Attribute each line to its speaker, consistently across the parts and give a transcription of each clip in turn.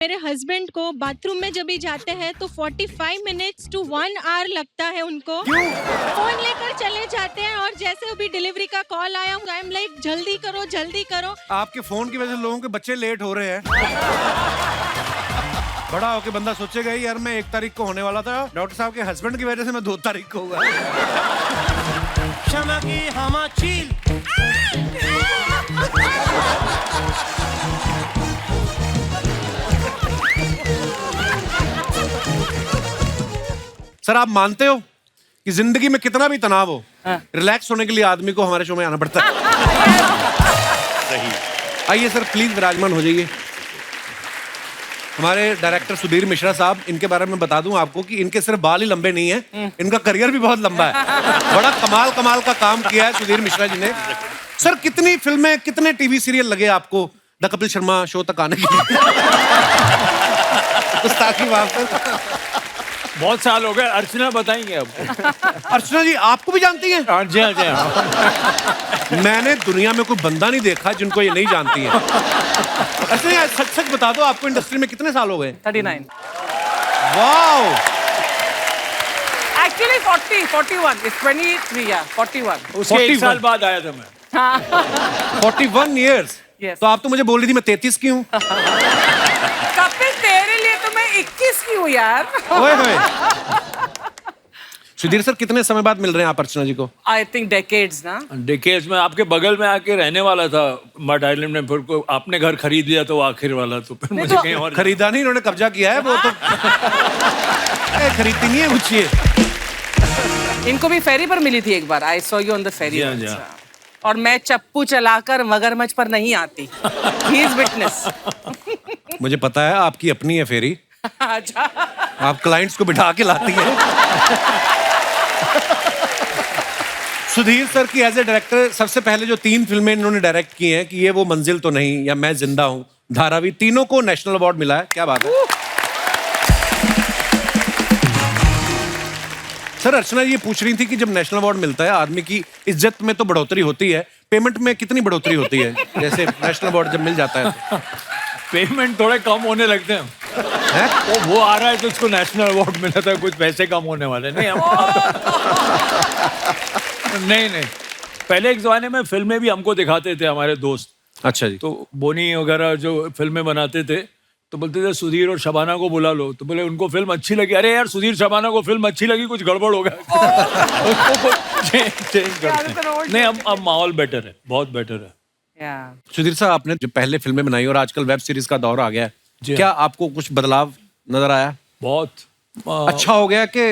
Speaker 1: मेरे हस्बैंड को बाथरूम में जब भी जाते हैं तो 45 मिनट्स टू 1 आवर लगता है उनको। फोन लेकर चले जाते हैं और जैसे अभी डिलीवरी का कॉल आया, आई एम लाइक जल्दी करो जल्दी करो।
Speaker 2: आपके फोन की वजह से लोगों के बच्चे लेट हो रहे हैं। बड़ा होके बंदा सोचेगा यार मैं 1 तारीख को होने वाला था, डॉक्टर साहब के हस्बैंड की वजह से मैं 2 तारीख को होगा।
Speaker 3: क्षमा की हमा चील।
Speaker 2: सर आप मानते हो कि जिंदगी में कितना भी तनाव हो, रिलैक्स होने के लिए आदमी को हमारे शो में आना पड़ता है।
Speaker 4: सही।
Speaker 2: आइए सर प्लीज विराजमान हो जाइए। हमारे डायरेक्टर सुधीर मिश्रा साहब, इनके बारे में बता दूं आपको कि इनके सिर्फ बाल ही लंबे नहीं है, इनका करियर भी बहुत लंबा है। बड़ा कमाल का काम किया है सुधीर मिश्रा जी ने। सर कितनी फिल्में, कितने टीवी सीरियल लगे आपको द कपिल शर्मा शो तक आने के लिए? गुस्ताखी माफ कर।
Speaker 5: बहुत साल हो गए। अर्चना बताएंगे अब।
Speaker 2: अर्चना जी आपको भी जानती हैं?
Speaker 5: हाँ जी, हाँ जी, हाँ।
Speaker 2: मैंने दुनिया में कोई बंदा नहीं देखा जिनको ये नहीं जानती है। अच्छा यार सच बता दो, आपको इंडस्ट्री में कितने साल हो गए?
Speaker 6: 39।
Speaker 2: वाओ।
Speaker 6: Actually 40, 41. It's 23, yeah, 41.
Speaker 5: उसके 1 साल बाद आया था मैं।
Speaker 2: 41 years?
Speaker 6: Yes.
Speaker 2: तो आप तो मुझे बोल रही थी मैं 33 की हूँ।
Speaker 6: कपिल तेरे लिए तो मैं 21 की हूँ यार।
Speaker 2: ओए होए। सुधीर सर कितने समय बाद मिल रहे हैं आप अर्चना जी को?
Speaker 6: I think decades ना।
Speaker 5: डिकेड्स में आपके बगल में आके रहने वाला था मड आइलैंड में, फिर को आपने घर खरीद लिया तो वो आखिर वाला, तो फिर मुझे कहीं और
Speaker 2: खरीदा नहीं, इन्होंने कब्जा किया है वो तो। खरीदती नहीं है कुछ ये।
Speaker 6: इनको भी फेरी पर मिली थी एक बार। I saw you on the ferry.
Speaker 5: जी, हाँ।
Speaker 6: और मैं चप्पू चलाकर मगरमच्छ पर नहीं आती। He is witness.
Speaker 2: मुझे पता है आपकी अपनी है फेरी,
Speaker 6: अच्छा।
Speaker 2: आप क्लाइंट्स को बिठा के लाती है। सुधीर सर की एज ए डायरेक्टर सबसे पहले जो 3 फिल्में इन्होंने डायरेक्ट की हैं कि ये वो मंजिल तो नहीं, या मैं जिंदा हूं, धारावी, तीनों को नेशनल अवार्ड मिला है। क्या बात है। सर अर्चना ये पूछ रही थी कि जब नेशनल अवार्ड मिलता है आदमी की इज्जत में तो बढ़ोतरी होती है, पेमेंट में कितनी बढ़ोतरी होती है जैसे नेशनल अवार्ड जब मिल जाता है तो?
Speaker 5: पेमेंट थोड़े कम होने लगते हैं। तो वो आ रहा है तो उसको नेशनल अवार्ड मिला था, कुछ पैसे कम होने वाले नहीं नहीं। पहले एक जमाने में फिल्में भी हमको दिखाते थे हमारे दोस्त।
Speaker 2: अच्छा जी।
Speaker 5: तो बोनी वगैरह जो फिल्में बनाते थे तो बोलते थे सुधीर और शबाना को बुला लो, तो बोले उनको फिल्म अच्छी लगी। अरे यार सुधीर शबाना को फिल्म अच्छी लगी, कुछ गड़बड़ हो गया। उसको चेंज करते हैं। नहीं अब माहौल बेटर है, बहुत बेटर है।
Speaker 2: सुधीर साहब आपने जो पहले फिल्में बनाई और आजकल वेब सीरीज का दौर आ गया है, क्या आपको कुछ बदलाव नजर आया?
Speaker 5: बहुत
Speaker 2: अच्छा हो गया कि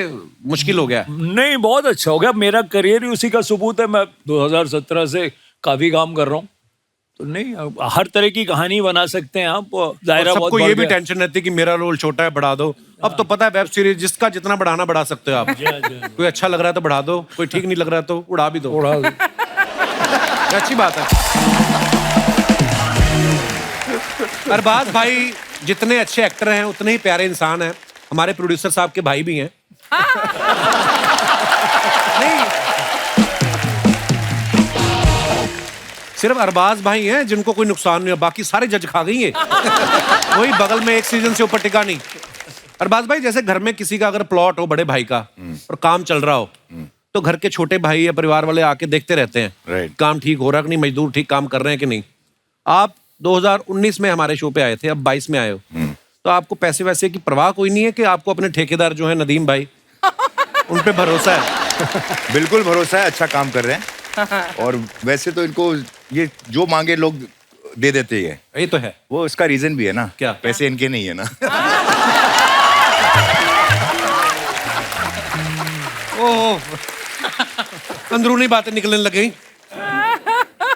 Speaker 2: मुश्किल हो गया?
Speaker 5: नहीं, बहुत अच्छा हो गया। मेरा करियर ही उसी का सबूत है। मैं 2017 से काफी काम कर रहा हूँ, तो नहीं हर तरह की कहानी बना सकते हैं आप। दायरा बहुत
Speaker 2: सबको ये भी टेंशन रहती है कि मेरा रोल छोटा है, बढ़ा दो। अब तो पता है वेब सीरीज जिसका जितना बढ़ाना बढ़ा सकते हो आप। कोई अच्छा लग रहा है तो बढ़ा दो, कोई ठीक नहीं लग रहा है तो उड़ा भी दो। अच्छी बात है। अरबाज भाई जितने अच्छे एक्टर हैं उतने ही प्यारे इंसान हैं। हमारे प्रोड्यूसर साहब के भाई भी हैं। नहीं, सिर्फ अरबाज भाई हैं जिनको कोई नुकसान नहीं हो, बाकी सारे जज खा गई है। वही बगल में एक सीजन से ऊपर टिका नहीं। अरबाज भाई जैसे घर में किसी का अगर प्लॉट हो बड़े भाई का और काम चल रहा हो, तो घर के छोटे भाई या परिवार वाले आके देखते रहते हैं काम ठीक हो रहा कि नहीं, मजदूर ठीक काम कर रहे हैं कि नहीं। आप 2019 में हमारे शो पे आए थे, अब 22 में आए हो, तो आपको पैसे वैसे की परवाह कोई नहीं है कि आपको अपने ठेकेदार जो है नदीम भाई, उन पे भरोसा है?
Speaker 4: बिल्कुल भरोसा है, अच्छा काम कर रहे हैं। और वैसे तो इनको ये जो मांगे लोग दे देते हैं।
Speaker 2: ये तो है।
Speaker 4: वो इसका रीजन भी है ना,
Speaker 2: क्या?
Speaker 4: पैसे इनके नहीं है ना।
Speaker 2: ओह, अंदरूनी बातें निकलने लग गई।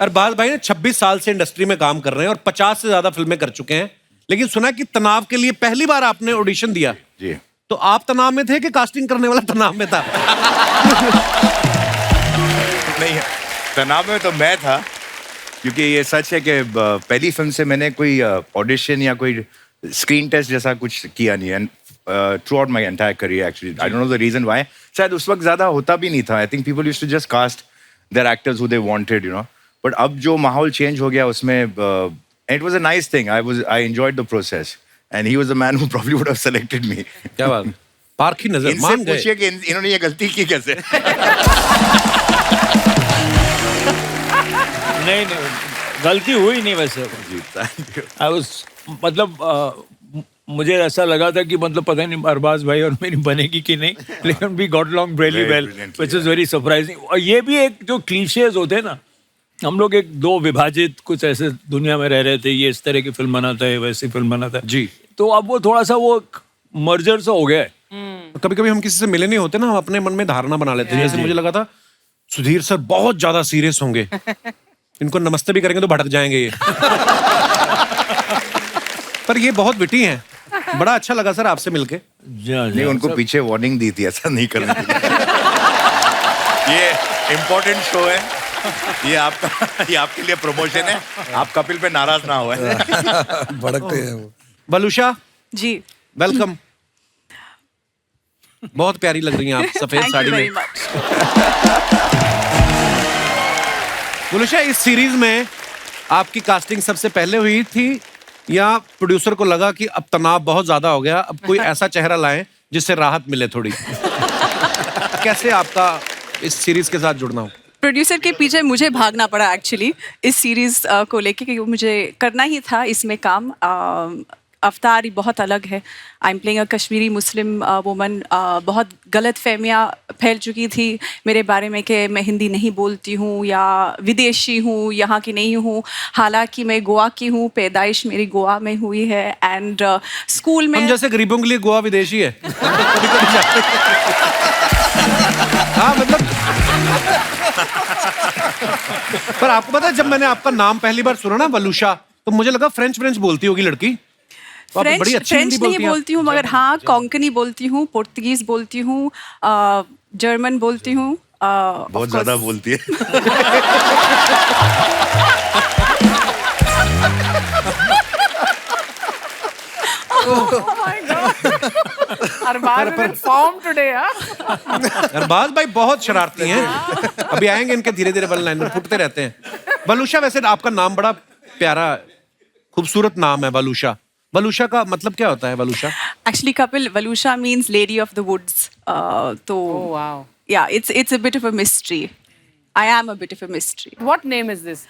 Speaker 2: अरबाज भाई ने 26 साल से इंडस्ट्री में काम कर रहे हैं और 50 से ज्यादा फिल्में कर चुके हैं, लेकिन सुना कि तनाव के लिए पहली बार आपने ऑडिशन दिया।
Speaker 4: जी।
Speaker 2: तो आप तनाव में थे कि कास्टिंग करने वाला तनाव में था?
Speaker 4: नहीं, तनाव में तो मैं था, क्योंकि ये सच है कि पहली फिल्म से मैंने कोई ऑडिशन या कोई स्क्रीन टेस्ट जैसा कुछ किया नहीं है। Throughout my entire career actually, I don't know the reason why. शायद उस वक्त ज्यादा होता भी नहीं था। I think people used to just cast their actors who they wanted, you know. But अब जो माहौल चेंज हो गया उसमें, it was a nice thing. I enjoyed the process and he was the man who probably would have selected me.
Speaker 2: क्या बात है? पारखी नजर
Speaker 4: इनसे
Speaker 2: मान गए।
Speaker 4: पूछिए कि इन्होंने ये गलती की कैसे?
Speaker 5: नहीं गलती हुई नहीं वैसे।
Speaker 4: जी, thank you.
Speaker 5: आई वाज मतलब मुझे ऐसा लगा था कि मतलब पता नहीं अरबाज भाई और मेरी बनेगी कि नहीं, लेकिन we got along really well, which is very surprising. और ये भी एक जो क्लीशेज होते हैं ना, हम लोग एक दो विभाजित कुछ ऐसे दुनिया में रह रहे थे, ये इस तरह की फिल्म बनाता है, वैसी फिल्म बनाता है
Speaker 2: जी।
Speaker 5: तो अब वो थोड़ा सा वो मर्जर सा हो गया है।
Speaker 2: कभी कभी हम किसी से मिले नहीं होते ना, हम अपने मन में धारणा बना लेते हैं। जैसे मुझे लगा था सुधीर सर बहुत ज्यादा सीरियस होंगे, इनको नमस्ते भी करेंगे तो भटक जाएंगे ये। पर ये बहुत विटी हैं। बड़ा अच्छा लगा सर आपसे मिलके।
Speaker 4: नहीं, उनको पीछे वार्निंग दी थी ऐसा नहीं करना। ये इम्पोर्टेंट शो है, ये आपके लिए प्रमोशन है, आप कपिल पे नाराज ना हो।
Speaker 3: भड़कते हैं वो।
Speaker 2: बलूशा
Speaker 7: जी,
Speaker 2: वेलकम। बहुत प्यारी लग रही हैं आप सफेद
Speaker 7: थैंक
Speaker 2: साड़ी
Speaker 7: यू वेरी
Speaker 2: में।
Speaker 7: मच।
Speaker 2: बलूशा, इस सीरीज में आपकी कास्टिंग सबसे पहले हुई थी या प्रोड्यूसर को लगा कि अब तनाव बहुत ज्यादा हो गया, अब कोई ऐसा चेहरा लाएं जिससे राहत मिले थोड़ी? कैसे आपका इस सीरीज के साथ जुड़ना हो?
Speaker 7: प्रोड्यूसर के पीछे मुझे भागना पड़ा एक्चुअली इस सीरीज को लेके, क्योंकि मुझे करना ही था इसमें काम। अवतार ही बहुत अलग है। I am playing a Kashmiri Muslim woman. बहुत गलत फहमियाँ फैल चुकी थी मेरे बारे में कि मैं हिंदी नहीं बोलती हूँ या विदेशी हूँ, यहाँ की नहीं हूँ। हालांकि मैं गोवा की हूँ, पैदाइश मेरी गोवा में हुई है। एंड स्कूल में
Speaker 2: हम जैसे गरीबों के लिए गोवा विदेशी है। कभी-कभी जाते हैं। हाँ मतलब पर आपको पता है, जब मैंने आपका नाम पहली बार सुना ना बलूशा, तो मुझे लगा फ्रेंच बोलती होगी लड़की। तो आप बड़ी अच्छी हिंदी
Speaker 7: फ्रेंच नहीं
Speaker 2: बोलती हैं।
Speaker 7: बोलती हूँ, मगर हाँ कोंकणी बोलती हूँ, पुर्तगीज बोलती हूँ, जर्मन बोलती हूँ।
Speaker 4: बहुत ज्यादा बोलती है।
Speaker 2: अरबाज भाई बहुत शरारती हैं। अभी आएंगे इनके धीरे धीरे वन लाइनर फुटते रहते हैं। बलूशा, वैसे आपका नाम बड़ा प्यारा खूबसूरत नाम है बलूशा। बलूशा का मतलब क्या होता है बलूशा?
Speaker 7: Actually, Kapil, Valusha means lady of the woods. So, yeah, it's a bit of a mystery. I am a bit of a mystery.
Speaker 6: What name is this?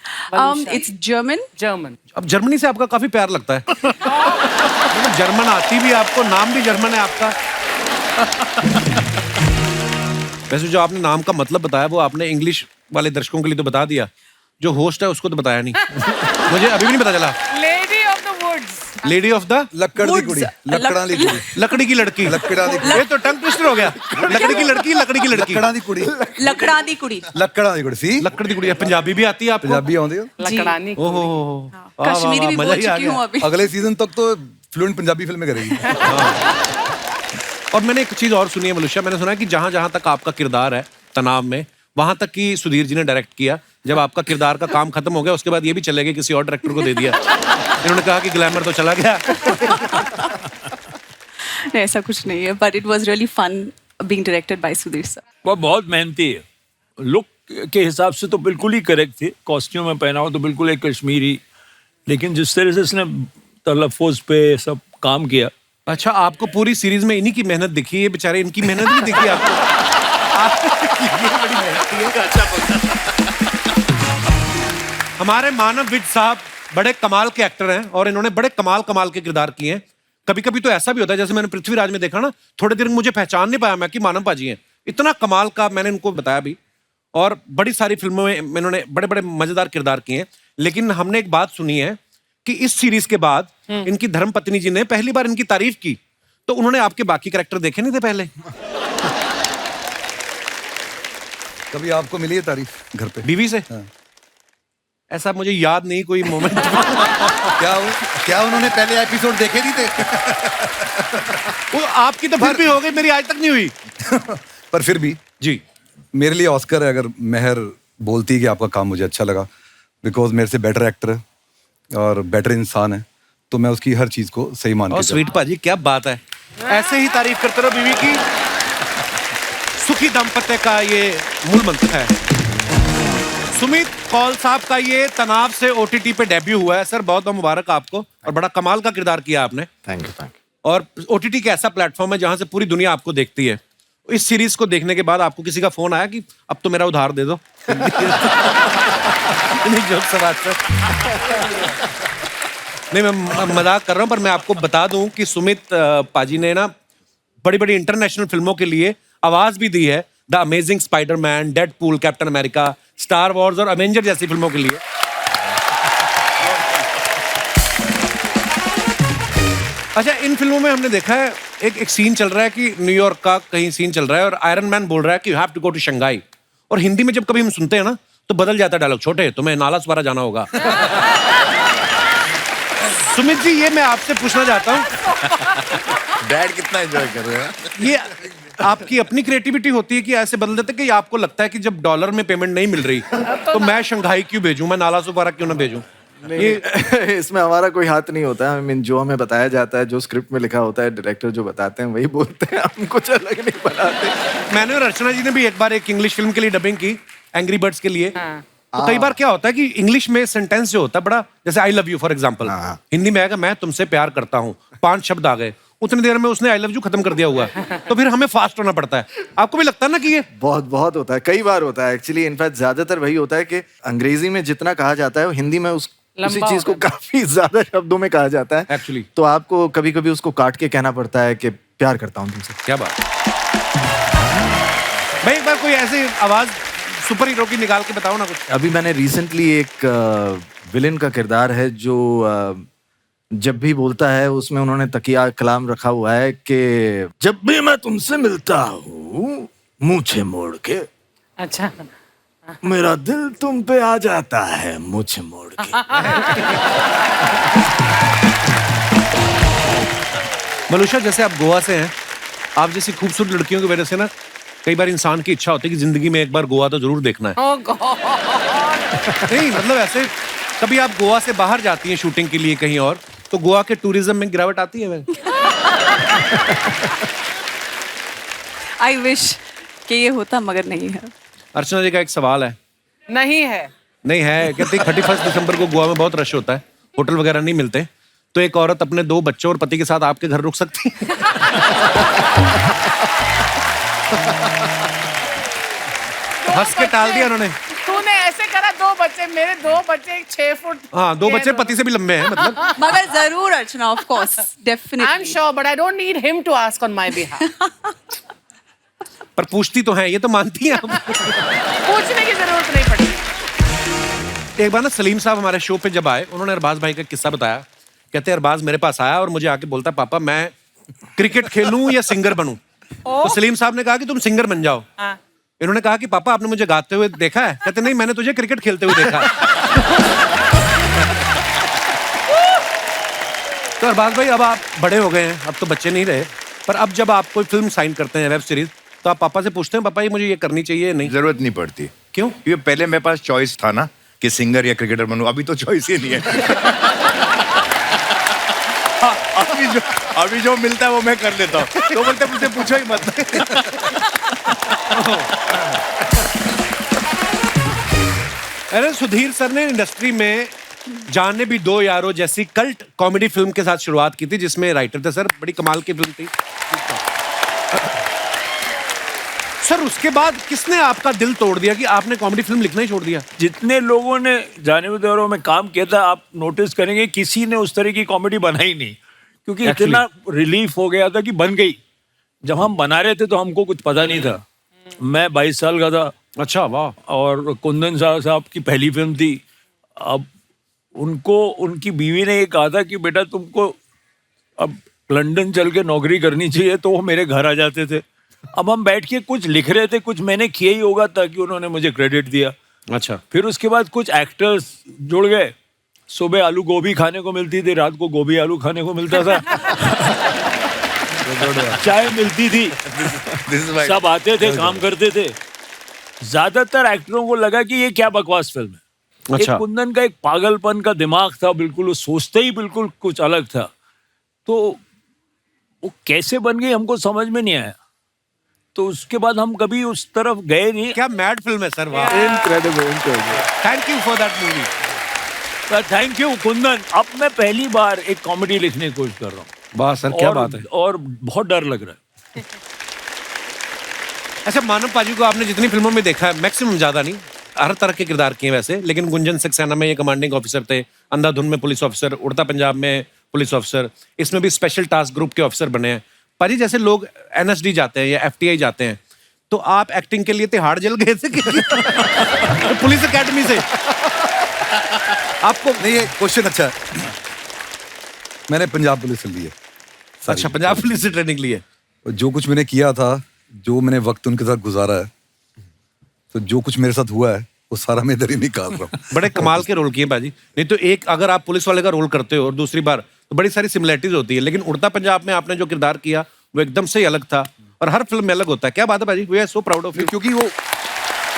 Speaker 7: It's German.
Speaker 6: German.
Speaker 2: अब जर्मनी से आपका काफी प्यार लगता है। मतलब German आती भी आपको, नाम भी जर्मन है आपका। वैसे जो आपने नाम का मतलब बताया वो आपने इंग्लिश वाले दर्शकों के लिए तो बता दिया, जो होस्ट है उसको तो बताया नहीं। मुझे अभी भी नहीं पता चला।
Speaker 6: Lady of the woods.
Speaker 2: Lady of the
Speaker 3: ਲੱਕੜ ਦੀ ਕੁੜੀ, ਲੱਕੜਾਂ ਦੀ ਕੁੜੀ,
Speaker 2: लकड़ी की लड़की।
Speaker 3: ਲੱਕੜਾਂ ਦੀ
Speaker 2: ये तो टंग ट्विस्टर हो गया। लकड़ी की लड़की, लकड़ी की लड़की।
Speaker 3: ਲੱਕੜਾਂ ਦੀ ਕੁੜੀ,
Speaker 7: लकड़ा दी कुड़ी।
Speaker 3: ਲੱਕੜਾਂ ਦੀ ਕੁੜੀ ਸੀ।
Speaker 2: लकड़ी की कुड़ी। पंजाबी भी आती है आपको?
Speaker 3: पंजाबी आਉਂਦੇ हो?
Speaker 6: लकड़ानी.
Speaker 2: ओहो,
Speaker 7: कश्मीरी भी बोल चुकी हूँ अभी।
Speaker 3: अगले सीजन तक तो फ्लुएंट पंजाबी फिल्में करेगी।
Speaker 2: और मैंने एक चीज और सुनी है बलूशा, मैंने सुना है कि जहां जहां तक आपका किरदार है तनाव में, वहां तक की सुधीर जी ने डायरेक्ट किया। जब आपका किरदार का काम खत्म हो गया उसके बाद ये भी चले गए, किसी और डायरेक्टर को दे दिया। इन्होंने कहा कि ग्लैमर तो चला गया।
Speaker 7: नहीं, ऐसा कुछ नहीं है, but it was really fun being directed by Sudhir sir.
Speaker 5: वो बहुत मेहनती है। लुक के हिसाब से तो बिल्कुल ही करेक्ट थे, कॉस्ट्यूम में पहना हो तो बिल्कुल एक कश्मीरी, लेकिन जिस तरह से इसने तलफ़ुज़ पे सब काम किया।
Speaker 2: अच्छा, आपको पूरी सीरीज में इन्हीं की मेहनत दिखी है? बेचारे इनकी मेहनत भी दिखी आपको? ये बड़ी मेहनती है। हमारे मानव विज साहब बड़े कमाल के एक्टर हैं और इन्होंने बड़े कमाल के किरदार किए हैं। कभी कभी तो ऐसा भी होता है, जैसे मैंने पृथ्वीराज में देखा ना, थोड़े देर मुझे पहचान नहीं पाया मैं कि मानव पाजी हैं। इतना कमाल का मैंने इनको बताया भी। और बड़ी सारी फिल्मों में इन्होंने बड़े बड़े मजेदार किरदार किए हैं। लेकिन हमने एक बात सुनी है कि इस सीरीज के बाद इनकी धर्मपत्नी जी ने पहली बार इनकी तारीफ की, तो उन्होंने आपके बाकी कैरेक्टर देखे नहीं थे पहले?
Speaker 3: कभी आपको मिली है तारीफ घर पे
Speaker 2: बीवी से?
Speaker 3: हाँ।
Speaker 2: ऐसा मुझे याद नहीं कोई मोमेंट।
Speaker 3: क्या उन्होंने पहले एपिसोड देखे नहीं थे?
Speaker 2: वो आपकी तो फिर भी हो गई, मेरी आज तक नहीं हुई।
Speaker 3: पर फिर भी
Speaker 2: जी,
Speaker 3: मेरे लिए ऑस्कर है अगर मेहर बोलती है कि आपका काम मुझे अच्छा लगा, बिकॉज मेरे से बेटर एक्टर है और बेटर इंसान है, तो मैं उसकी हर चीज को सही मान
Speaker 2: और
Speaker 3: के
Speaker 2: स्वीट पाजी क्या बात है, ऐसे ही तारीफ करते रहो बीवी की। सुखी दाम्पत्य का ये मूल मंत्र है। सुमित कौल साहब का ये तनाव से OTT पे डेब्यू हुआ है सर, बहुत बहुत मुबारक आपको, और बड़ा कमाल का किरदार किया आपने।
Speaker 8: Thank you.
Speaker 2: और OTT एक ऐसा प्लेटफॉर्म है जहां से पूरी दुनिया आपको देखती है। इस सीरीज को देखने के बाद आपको किसी का फोन आया कि अब तो मेरा उधार दे दो? नहीं, जोक से बात सर। नहीं, मैं मजाक कर रहा हूं, पर मैं आपको बता दूं कि सुमित पाजी ने ना बड़ी बड़ी इंटरनेशनल फिल्मों के लिए आवाज भी दी है। The amazing Spiderman, Deadpool, captain America, star Wars और अवेंजर जैसी फिल्मों के लिए। अच्छा, इन फिल्मों में हमने देखा है एक सीन चल रहा है कि न्यूयॉर्क का कहीं सीन चल रहा है और आयरन मैन बोल रहा है कि you have to go to Shanghai, और हिंदी में जब कभी हम सुनते हैं ना तो बदल जाता है डायलॉग, छोटे तुम्हें नालासवारा जाना होगा। सुमित जी, ये मैं आपसे पूछना चाहता हूँ,
Speaker 8: डैड कितना एंजॉय कर रहे हैं?
Speaker 2: ये आपकी अपनी क्रिएटिविटी होती है कि ऐसे बदल देते कि आपको लगता है कि जब डॉलर में पेमेंट नहीं मिल रही तो मैं शंघाई क्यों भेजूं, मैं नालासवारा क्यों ना भेजूं?
Speaker 8: नहीं, इसमें हमारा कोई हाथ नहीं होता है। I mean, जो हमें बताया जाता है, जो स्क्रिप्ट में लिखा होता है, डायरेक्टर जो बताते हैं वही बोलते हैं, हम कुछ अलग नहीं बनाते।
Speaker 2: मैंने और अर्चना जी ने भी एक बार एक इंग्लिश फिल्म के लिए डबिंग की, एंग्री बर्ड्स के लिए। तो कई बार क्या होता है कि इंग्लिश में सेंटेंस जो होता है बड़ा, जैसे I love you for example, Hindi में आएगा मैं तुमसे प्यार करता हूँ, 5 शब्द आ गए, उतनी देर में उसने आई लव यू खत्म कर दिया हुआ है, तो फिर हमें फास्ट होना पड़ता है। आपको भी लगता है ना कि ये
Speaker 8: बहुत होता है, कई बार होता है एक्चुअली। इनफैक्ट ज्यादातर वही होता है कि अंग्रेजी में जितना कहा जाता है वो हिंदी में उसी चीज को काफी ज्यादा शब्दों में कहा जाता है
Speaker 2: एक्चुअली।
Speaker 8: तो आपको कभी कभी उसको काट के कहना पड़ता है कि प्यार करता हूँ तुमसे।
Speaker 2: क्या बात। भाई एक बार कोई ऐसी आवाज सुपर हीरो की निकाल के बताओ ना कुछ।
Speaker 8: अभी मैंने रिसेंटली एक विलेन का किरदार है जो जब भी बोलता है उसमें उन्होंने तकिया कलाम रखा हुआ है कि जब भी मैं तुमसे मिलता हूँ मूछें मोड़ के,
Speaker 6: अच्छा,
Speaker 8: मेरा दिल तुम पे आ जाता है मूछें मोड़ के।
Speaker 2: मनुषा, जैसे आप गोवा से हैं, आप जैसी खूबसूरत लड़कियों की वजह से ना कई बार इंसान की इच्छा होती है कि जिंदगी में एक बार गोवा तो जरूर देखना है।
Speaker 6: Oh God!
Speaker 2: नहीं मतलब ऐसे कभी आप गोवा से बाहर जाती हैं शूटिंग के लिए कहीं और, तो गोवा के टूरिज्म में गिरावट आती है?
Speaker 7: आई विश कि ये होता, मगर नहीं है।
Speaker 2: अर्चना जी का एक सवाल है।
Speaker 6: नहीं है।
Speaker 2: नहीं है, कहते 31 दिसंबर को गोवा में बहुत रश होता है, होटल वगैरह नहीं मिलते, तो एक औरत अपने 2 बच्चों और पति के साथ आपके घर रुक सकती है? हंस के टाल दिया उन्होंने।
Speaker 6: तूने ऐसे करा, 2 बच्चे, मेरे 2 बच्चे 6 फुट।
Speaker 2: हाँ, 2 बच्चे पति से भी लंबे हैं मतलब।
Speaker 7: मगर जरूर Archana, of course,
Speaker 6: I am
Speaker 7: definitely.
Speaker 6: Sure, but I don't need him to ask on my behalf.
Speaker 2: पर पूछती तो हैं, ये तो मानती हैं आप।
Speaker 6: पूछने की जरूरत नहीं पड़ी।
Speaker 2: एक बार ना सलीम साहब हमारे शो पे जब आए, उन्होंने अरबाज भाई का किस्सा बताया। कहते अरबाज मेरे पास आया और मुझे आके बोलता, पापा मैं क्रिकेट खेलूं या सिंगर बनूं? तो सलीम साहब ने कहा कि तुम सिंगर बन जाओ। इन्होंने कहा कि पापा आपने मुझे गाते हुए देखा है? कहते नहीं, मैंने तुझे क्रिकेट खेलते हुए देखा है। तो अरबाज भाई, अब आप बड़े हो गए हैं, अब तो बच्चे नहीं रहे, पर अब जब आप कोई फिल्म साइन करते हैं, वेब सीरीज, तो आप पापा से पूछते हैं, पापा ये मुझे ये करनी चाहिए? नहीं,
Speaker 4: जरूरत नहीं पड़ती।
Speaker 2: क्यों?
Speaker 4: क्योंकि पहले मेरे पास चॉइस था ना कि सिंगर या क्रिकेटर बनूं, अभी तो चॉइस ही नहीं है। अभी जो मिलता है वो मैं कर लेता हूँ, तो बोलते मुझे पूछो ही मत।
Speaker 2: अरे सुधीर सर ने इंडस्ट्री में जाने भी दो यारो जैसी कल्ट कॉमेडी फिल्म के साथ शुरुआत की थी, जिसमें राइटर थे सर, बड़ी कमाल की फिल्म थी सर। उसके बाद किसने आपका दिल तोड़ दिया कि आपने कॉमेडी फिल्म लिखना ही छोड़ दिया?
Speaker 5: जितने लोगों ने जाने भी दौरों में काम किया था, आप नोटिस करेंगे किसी ने उस तरह की कॉमेडी बनाई नहीं, क्योंकि इतना रिलीफ हो गया था कि बन गई। जब हम बना रहे थे तो हमको कुछ पता नहीं था। मैं 22 साल का था।
Speaker 2: अच्छा, वाह।
Speaker 5: और कुंदन साहब की पहली फिल्म थी। अब उनको उनकी बीवी ने ये कहा था कि बेटा तुमको अब लंदन चल के नौकरी करनी चाहिए, तो वो मेरे घर आ जाते थे। अब हम बैठ के कुछ लिख रहे थे, कुछ मैंने किया ही होगा, ताकि उन्होंने मुझे क्रेडिट दिया।
Speaker 2: अच्छा। फिर
Speaker 5: फिर उसके बाद कुछ एक्टर्स जुड़ गए। सुबह आलू गोभी खाने को मिलती थी, रात को गोभी आलू खाने को मिलता था। चाय मिलती थी, सब आते थे, काम करते थे। ज्यादातर एक्टरों को लगा कि ये क्या बकवास फिल्म है।
Speaker 2: अच्छा।
Speaker 5: एक कुंदन का एक पागलपन का दिमाग था, बिल्कुल वो सोचते ही बिल्कुल कुछ अलग था। तो वो कैसे बन गई हमको समझ में नहीं आया। तो उसके बाद हम कभी उस तरफ गए नहीं।
Speaker 2: क्या मैड फिल्म है सर, वाह,
Speaker 8: incredible.
Speaker 2: Thank you for that movie.
Speaker 5: Thank you Kundan. अब मैं पहली बार एक कॉमेडी लिखने की कोशिश कर रहा हूँ।
Speaker 2: वाह सर, क्या बात है।
Speaker 5: और बहुत डर लग रहा है।
Speaker 2: अच्छा, मानव पाजी को आपने जितनी फिल्मों में देखा है, मैक्सिमम ज्यादा नहीं, हर तरह के किरदार किए वैसे, लेकिन गुंजन सक्सेना में ये कमांडिंग ऑफिसर थे, अंधाधुन में पुलिस ऑफिसर, उड़ता पंजाब में पुलिस ऑफिसर, इसमें भी स्पेशल टास्क ग्रुप के ऑफिसर बने हैं। पाजी जैसे लोग एनएसडी जाते हैं या एफटीआई जाते हैं, तो आप एक्टिंग के लिए तिहाड़ जेल गए थे तो पुलिस एकेडमी से आपको?
Speaker 3: नहीं, ये क्वेश्चन अच्छा है। मैंने पंजाब पुलिस से ली है।
Speaker 2: अच्छा, पंजाब पुलिस से ट्रेनिंग ली है।
Speaker 3: जो कुछ मैंने किया था, जो मैंने वक्त उनके साथ गुजारा है, तो जो कुछ मेरे साथ हुआ है वो सारा मैं इधर ही निकाल रहा हूँ।
Speaker 2: बड़े कमाल के रोल किए बाजी। नहीं तो एक अगर आप पुलिस वाले का रोल करते हो और दूसरी बार, तो बड़ी सारी सिमिलरिटीज होती है, लेकिन उड़ता पंजाब में आपने जो किरदार किया वो एकदम से ही अलग था, और हर फिल्म में अलग होता है। क्या बात है बाजी, we are so proud of you.
Speaker 3: क्योंकि वो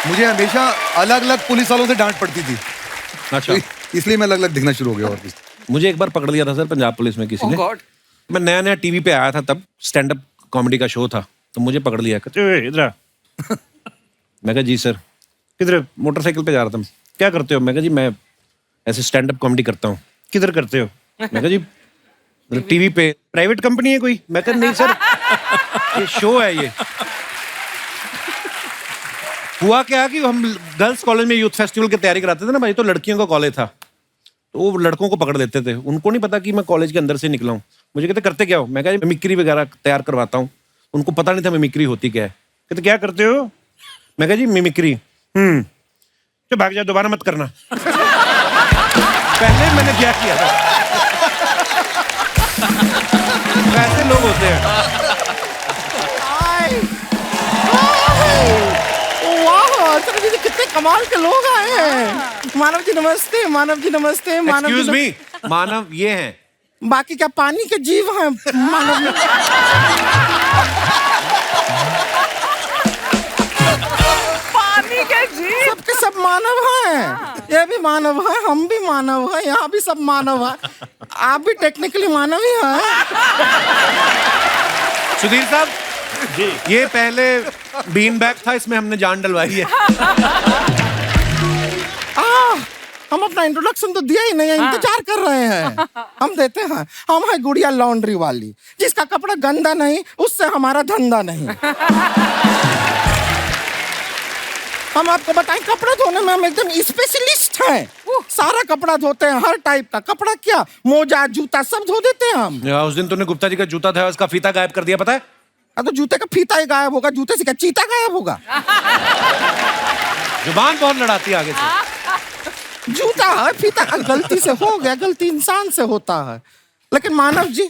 Speaker 3: मुझे हमेशा अलग अलग पुलिस वालों से डांट पड़ती थी,
Speaker 2: अच्छा,
Speaker 3: तो इसलिए मैं अलग अलग दिखना शुरू हो गया। और कुछ
Speaker 2: मुझे एक बार पकड़ लिया था सर पंजाब पुलिस में किसी ने। मैं नया नया टीवी पे आया था, तब स्टैंड अप कॉमेडी का शो था, तो मुझे पकड़ लिया, कहते "ओए, इधर आ।" मैं कहा जी सर। किधर? मोटरसाइकिल पे जा रहा था। क्या करते हो? मैं कहा जी मैं ऐसे स्टैंड अप कॉमेडी करता हूँ। किधर करते हो? मैं कहा जी टीवी पे। प्राइवेट कंपनी है कोई? मैं कहा नहीं सर, ये शो है ये। हुआ क्या कि हम गर्ल्स कॉलेज में यूथ फेस्टिवल की तैयारी कराते थे ना भाई, तो लड़कियों का कॉलेज था, तो वो लड़कों को पकड़ लेते थे। उनको नहीं पता कि मैं कॉलेज के अंदर से निकला हूँ। मुझे कहते करते क्या हो? मैं कहा मिमिक्री वगैरह तैयार करवाता हूँ। उनको पता नहीं था मिमिक्री होती क्या है। कहते क्या करते हो? मैं कहा जी मिमिक्री। तो भाग जाओ, दोबारा मत करना। पहले मैंने क्या किया था। वैसे लोग होते हैं।
Speaker 9: वाह, सर जी कितने कमाल के लोग आए हैं। मानव जी नमस्ते, मानव जी नमस्ते। मानव
Speaker 2: एक्सक्यूज
Speaker 9: जी
Speaker 2: मी, मानव ये हैं।
Speaker 9: बाकी क्या पानी के जीव हैं मानव?
Speaker 6: पानी के जीव
Speaker 9: सबके सब मानव हैं। ये भी मानव है, हम भी मानव है, यहाँ भी सब मानव है। आप भी टेक्निकली मानव ही हैं।
Speaker 2: सुधीर साहब जी, ये पहले बीन बैग था, इसमें हमने जान डलवाई है।
Speaker 9: हम अपना इंट्रोडक्शन तो दिया ही नहीं है, इंतजार कर रहे हैं। हम देते हैं। हम है गुड़िया लॉन्ड्री वाली, जिसका कपड़ा गंदा नहीं, उससे हमारा धंधा नहीं। हम आपको बताएं, कपड़े धोने में हम एकदम स्पेशलिस्ट हैं। सारा कपड़ा धोते हैं, हर टाइप का कपड़ा, क्या मोजा जूता सब धो देते हैं हम।
Speaker 2: उस दिन तूने गुप्ता जी का जूता था, उसका फीता गायब कर दिया, पता है?
Speaker 9: तो जूते का फीता ही गायब होगा, जूते से क्या चीता गायब होगा?
Speaker 2: जुबान बहुत लड़ाती है आगे से।
Speaker 9: जूता है, फीता गलती से हो गया, गलती इंसान से होता है। लेकिन मानव जी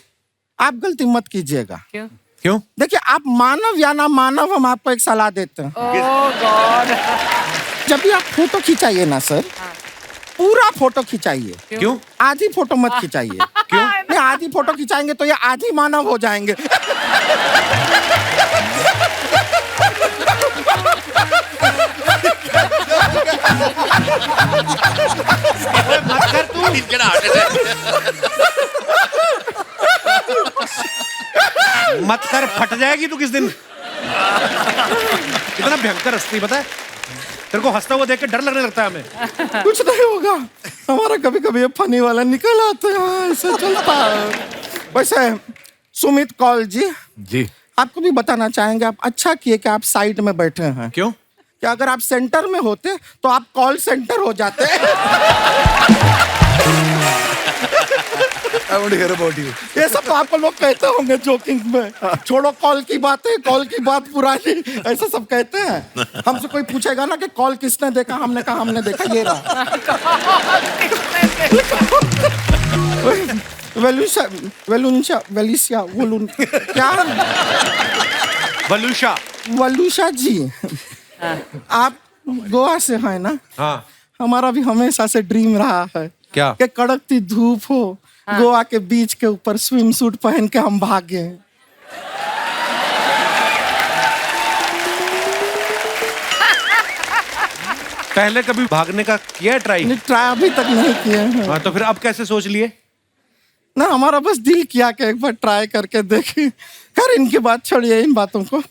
Speaker 9: आप गलती मत कीजिएगा।
Speaker 2: क्यों?
Speaker 9: देखिए, आप मानव या ना मानव, हम आपको एक सलाह देते हैं।
Speaker 6: ओह गॉड।
Speaker 9: जब भी आप फोटो खिंचाइए ना सर, पूरा फोटो खिंचाइए।
Speaker 2: क्यों?
Speaker 9: आधी फोटो मत खिंचाइए।
Speaker 2: क्यों?
Speaker 9: नहीं, आधी फोटो खिंचाएंगे तो ये आधी मानव हो जाएंगे।
Speaker 2: मत कर तू। मत कर, फट जाएगी तू किस दिन। इतना भयंकर हंसती, पता है? तेरे को हंसता हुआ देख के डर लगने लगता है हमें।
Speaker 9: कुछ नहीं होगा, हमारा कभी कभी ये फनी वाला निकल आते हैं, ऐसा चलता है। वैसे सुमित कौल जी, आपको भी बताना चाहेंगे, आप अच्छा किए कि आप साइड में बैठे हैं।
Speaker 2: क्यों?
Speaker 9: कि अगर आप सेंटर में होते तो आप कॉल सेंटर हो जाते।
Speaker 3: I want to hear about you.
Speaker 9: ये सब तो आपको लोग कहते होंगे जोकिंग में, छोड़ो कॉल की बातें, कॉल की बात पुरानी, ऐसा सब कहते हैं। हमसे कोई पूछेगा ना कि कॉल किसने देखा, हमने कहा हमने देखा, ये रहा। वेलुशा वेलुंशा वेलिसिया वोलुन क्या?
Speaker 2: वलूशा।
Speaker 9: वलुशा जी, आप गोवा से हैं ना?
Speaker 2: हाँ।
Speaker 9: हमारा भी हमेशा से ड्रीम रहा है
Speaker 2: क्या?
Speaker 9: कि कड़कती धूप हो, गोवा के बीच के ऊपर स्विम सूट पहन के हम भागे।
Speaker 2: पहले कभी भागने का किया ट्राई?
Speaker 9: नहीं, ट्राई अभी तक नहीं किए हैं।
Speaker 2: हाँ, तो फिर अब कैसे सोच लिए?
Speaker 9: ना, हमारा बस दिल किया कि एक बार ट्राई करके देखें। खैर इनकी बात छोड़िए, इन बातों को।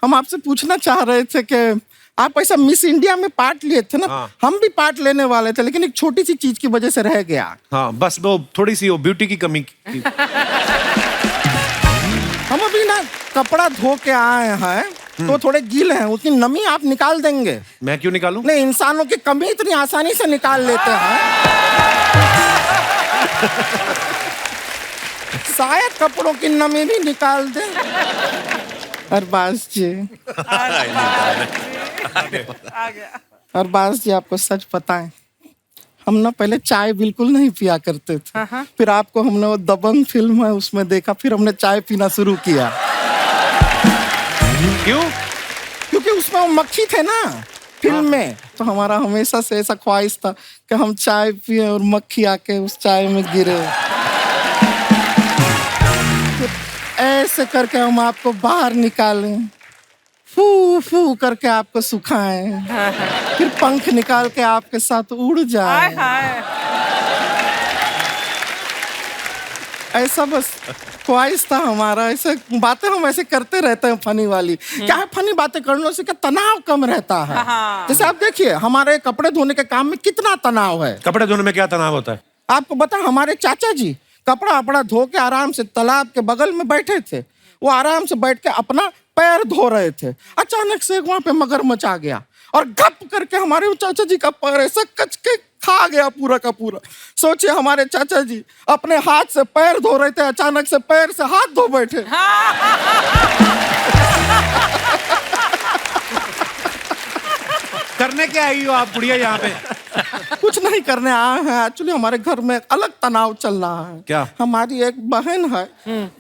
Speaker 9: हम आपसे पूछना चाह रहे थे कि आप ऐसा मिस इंडिया में पार्ट लिए थे ना।
Speaker 2: हाँ।
Speaker 9: हम भी पार्ट लेने वाले थे, लेकिन एक छोटी सी चीज की वजह से रह गया।
Speaker 2: हाँ, बस वो थोड़ी सी वो ब्यूटी की कमी की।
Speaker 9: हम अभी ना कपड़ा धो के आए हैं, तो थोड़े गीले हैं, उतनी नमी आप निकाल देंगे?
Speaker 2: मैं क्यों निकालूं?
Speaker 9: नहीं, इंसानों की कमी इतनी आसानी से निकाल लेते हैं। शायद कपड़ों की नमी भी निकाल दे। अरबाज जी, अरबाज जी, आपको सच पता है, हम ना पहले चाय बिल्कुल नहीं पिया करते थे। फिर आपको हमने वो दबंग फिल्म है उसमें देखा, फिर हमने चाय पीना शुरू किया।
Speaker 2: क्यों?
Speaker 9: क्योंकि उसमें वो मक्खी थे ना फिल्म में, तो हमारा हमेशा से ऐसा ख्वाहिश था कि हम चाय पिए और मक्खी आके उस चाय में गिरे। ऐसे करके हम आपको बाहर निकालें, फू फू करके आपको सुखाएं, फिर पंख निकाल के आपके साथ उड़ जाएं। ऐसा बस ख्वाहिश था हमारा। ऐसे बातें हम ऐसे करते रहते हैं फनी वाली। क्या है, फनी बातें करने से क्या तनाव कम रहता है। जैसे आप देखिए, हमारे कपड़े धोने के काम में कितना तनाव है।
Speaker 2: कपड़े धोने में क्या तनाव होता है?
Speaker 9: आपको बता, हमारे चाचा जी कपड़ा अपना धो के आराम से तालाब के बगल में बैठे थे। वो आराम से बैठ के अपना पैर धो रहे थे। अचानक से वहां पे मगरमच्छ आ गया और गप करके हमारे चाचा जी का पैर ऐसा कच के खा गया पूरा का पूरा। सोचिए, हमारे चाचा जी अपने हाथ से पैर धो रहे थे, अचानक से पैर से हाथ धो बैठे।
Speaker 2: करने क्या आई हो आप बुढ़िया यहाँ पे?
Speaker 9: कुछ नहीं करने आए हैं, एक्चुअली हमारे घर में एक अलग तनाव चल रहा है।
Speaker 2: क्या?
Speaker 9: हमारी एक बहन है,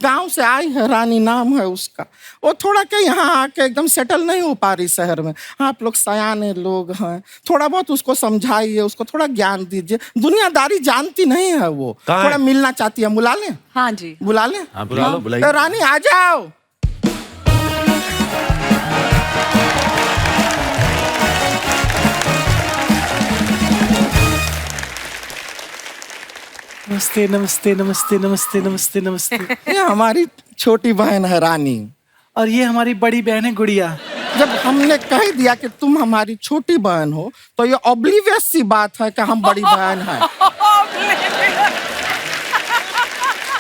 Speaker 9: गांव से आई है, रानी नाम है उसका। वो थोड़ा के यहाँ आके एकदम सेटल नहीं हो पा रही शहर में। आप लोग सयाने लोग हैं, थोड़ा बहुत उसको समझाइए, उसको थोड़ा ज्ञान दीजिए। दुनियादारी जानती नहीं है वो,
Speaker 2: कहाँ
Speaker 9: थोड़ा
Speaker 2: है?
Speaker 9: मिलना चाहती है। बुला लें?
Speaker 7: हाँ जी।
Speaker 9: बुला लें?
Speaker 8: हाँ, बुला लो, बुलाइए।
Speaker 9: रानी आ जाओ।
Speaker 10: नमस्ते नमस्ते नमस्ते नमस्ते नमस्ते नमस्ते।
Speaker 9: ये हमारी छोटी बहन है रानी,
Speaker 10: और ये हमारी बड़ी बहन है गुड़िया।
Speaker 9: जब हमने कह दिया कि तुम हमारी छोटी बहन हो, तो ये ऑब्लिवियस सी बात है कि हम बड़ी बहन हैं।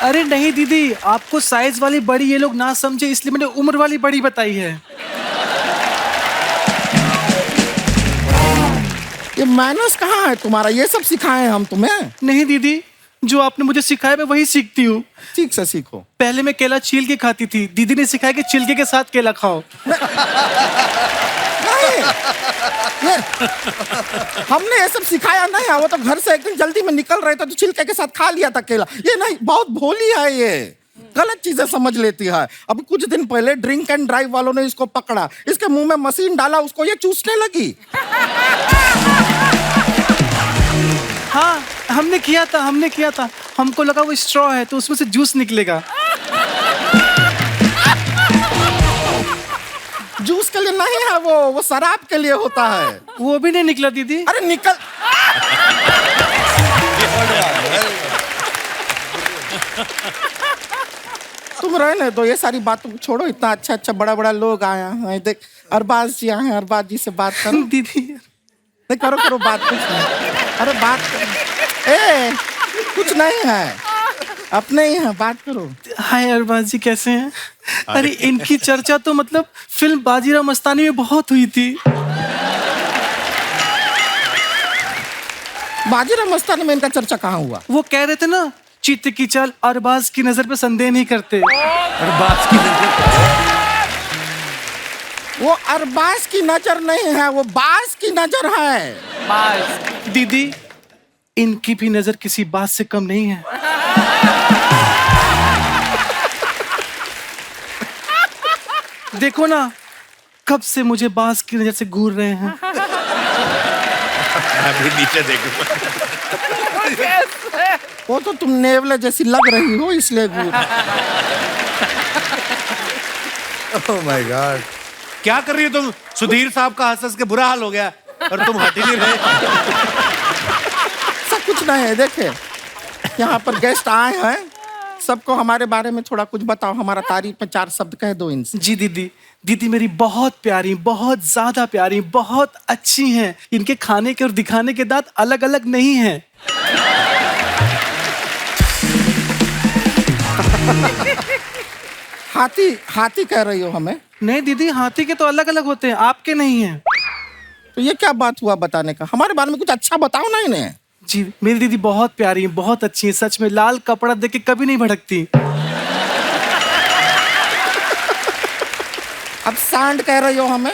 Speaker 10: अरे नहीं दीदी, आपको साइज वाली बड़ी ये लोग ना समझे, इसलिए मैंने उम्र वाली बड़ी बताई है।
Speaker 9: ये मैनर्स कहाँ है तुम्हारा? ये सब सिखाए हम तुम्हें?
Speaker 10: नहीं दीदी, जो आपने मुझे सिखाया मैं वही सीखती हूँ।
Speaker 9: ठीक से सीखो।
Speaker 10: पहले मैं केला छील के खाती थी, दीदी ने सिखाया कि छिलके के साथ केला खाओ।
Speaker 9: नहीं, ये हमने ये सब सिखाया नहीं है। वो तो घर से एक दिन जल्दी में निकल रहे थे तो छिलके के साथ खा लिया था केला। ये नहीं, बहुत भोली है ये, गलत चीजें समझ लेती है। अब कुछ दिन पहले ड्रिंक एंड ड्राइव वालों ने इसको पकड़ा, इसके मुंह में मशीन डाला, उसको ये चूसने लगी।
Speaker 10: हाँ, हमने किया था। हमको लगा वो स्ट्रॉ है तो उसमें से जूस निकलेगा।
Speaker 9: जूस के लिए नहीं है वो शराब के लिए होता है।
Speaker 10: वो भी नहीं निकला दीदी।
Speaker 9: अरे निकल। तुम रहने दो, ये सारी बातों को छोड़ो। इतना अच्छा अच्छा बड़ा बड़ा लोग आया हैं। देख, अरबाज जी आए हैं, अरबाज जी से बात करो।
Speaker 10: दीदी
Speaker 9: नहीं, करो बात। कुछ नहीं, अरे बात करो। ए, कुछ नहीं है, अपने ही हैं, बात करो।
Speaker 10: हाय अरबाज जी, कैसे हैं? अरे इनकी चर्चा तो मतलब फिल्म बाजीराव मस्तानी में बहुत हुई थी।
Speaker 9: बाजीराव मस्तानी में इनका चर्चा कहाँ हुआ?
Speaker 10: वो कह रहे थे ना, चित्त की चाल अरबाज की नजर पे संदेह नहीं करते।
Speaker 2: अरबाज की
Speaker 9: वो अरबाज की नजर नहीं है, वो बाज की नजर है।
Speaker 10: दीदी, इनकी भी नजर किसी बात से कम नहीं है। देखो ना, कब से मुझे बाज की नजर से घूर रहे हैं।
Speaker 4: अभी नीचे देखो।
Speaker 9: वो तो तुम नेवले जैसी लग रही हो इसलिए घूर।
Speaker 3: ओह माय गॉड,
Speaker 2: क्या कर रही हो तुम? सुधीर साहब का हंस के बुरा हाल हो गया और तुम हट ही नहीं रहे।
Speaker 9: सब कुछ नहीं है। देखे, यहाँ पर गेस्ट आए हैं, सबको हमारे बारे में थोड़ा कुछ बताओ, हमारा तारीफ में 4 शब्द कह दो इनसे।
Speaker 10: जी दीदी, दीदी मेरी बहुत प्यारी, बहुत ज्यादा प्यारी, बहुत अच्छी हैं। इनके खाने के और दिखाने के दांत अलग अलग नहीं हैं।
Speaker 9: हाथी कह रही हो हमें?
Speaker 10: नहीं दीदी, हाथी के तो अलग अलग होते हैं, आपके नहीं हैं।
Speaker 9: तो ये क्या बात हुआ बताने का? हमारे बारे में कुछ अच्छा बताओ ना इन्हें।
Speaker 10: जी मेरी दीदी बहुत प्यारी है, बहुत अच्छी है, सच में लाल कपड़ा देख के कभी नहीं भड़कती।
Speaker 9: अब सांड कह रही हो हमें?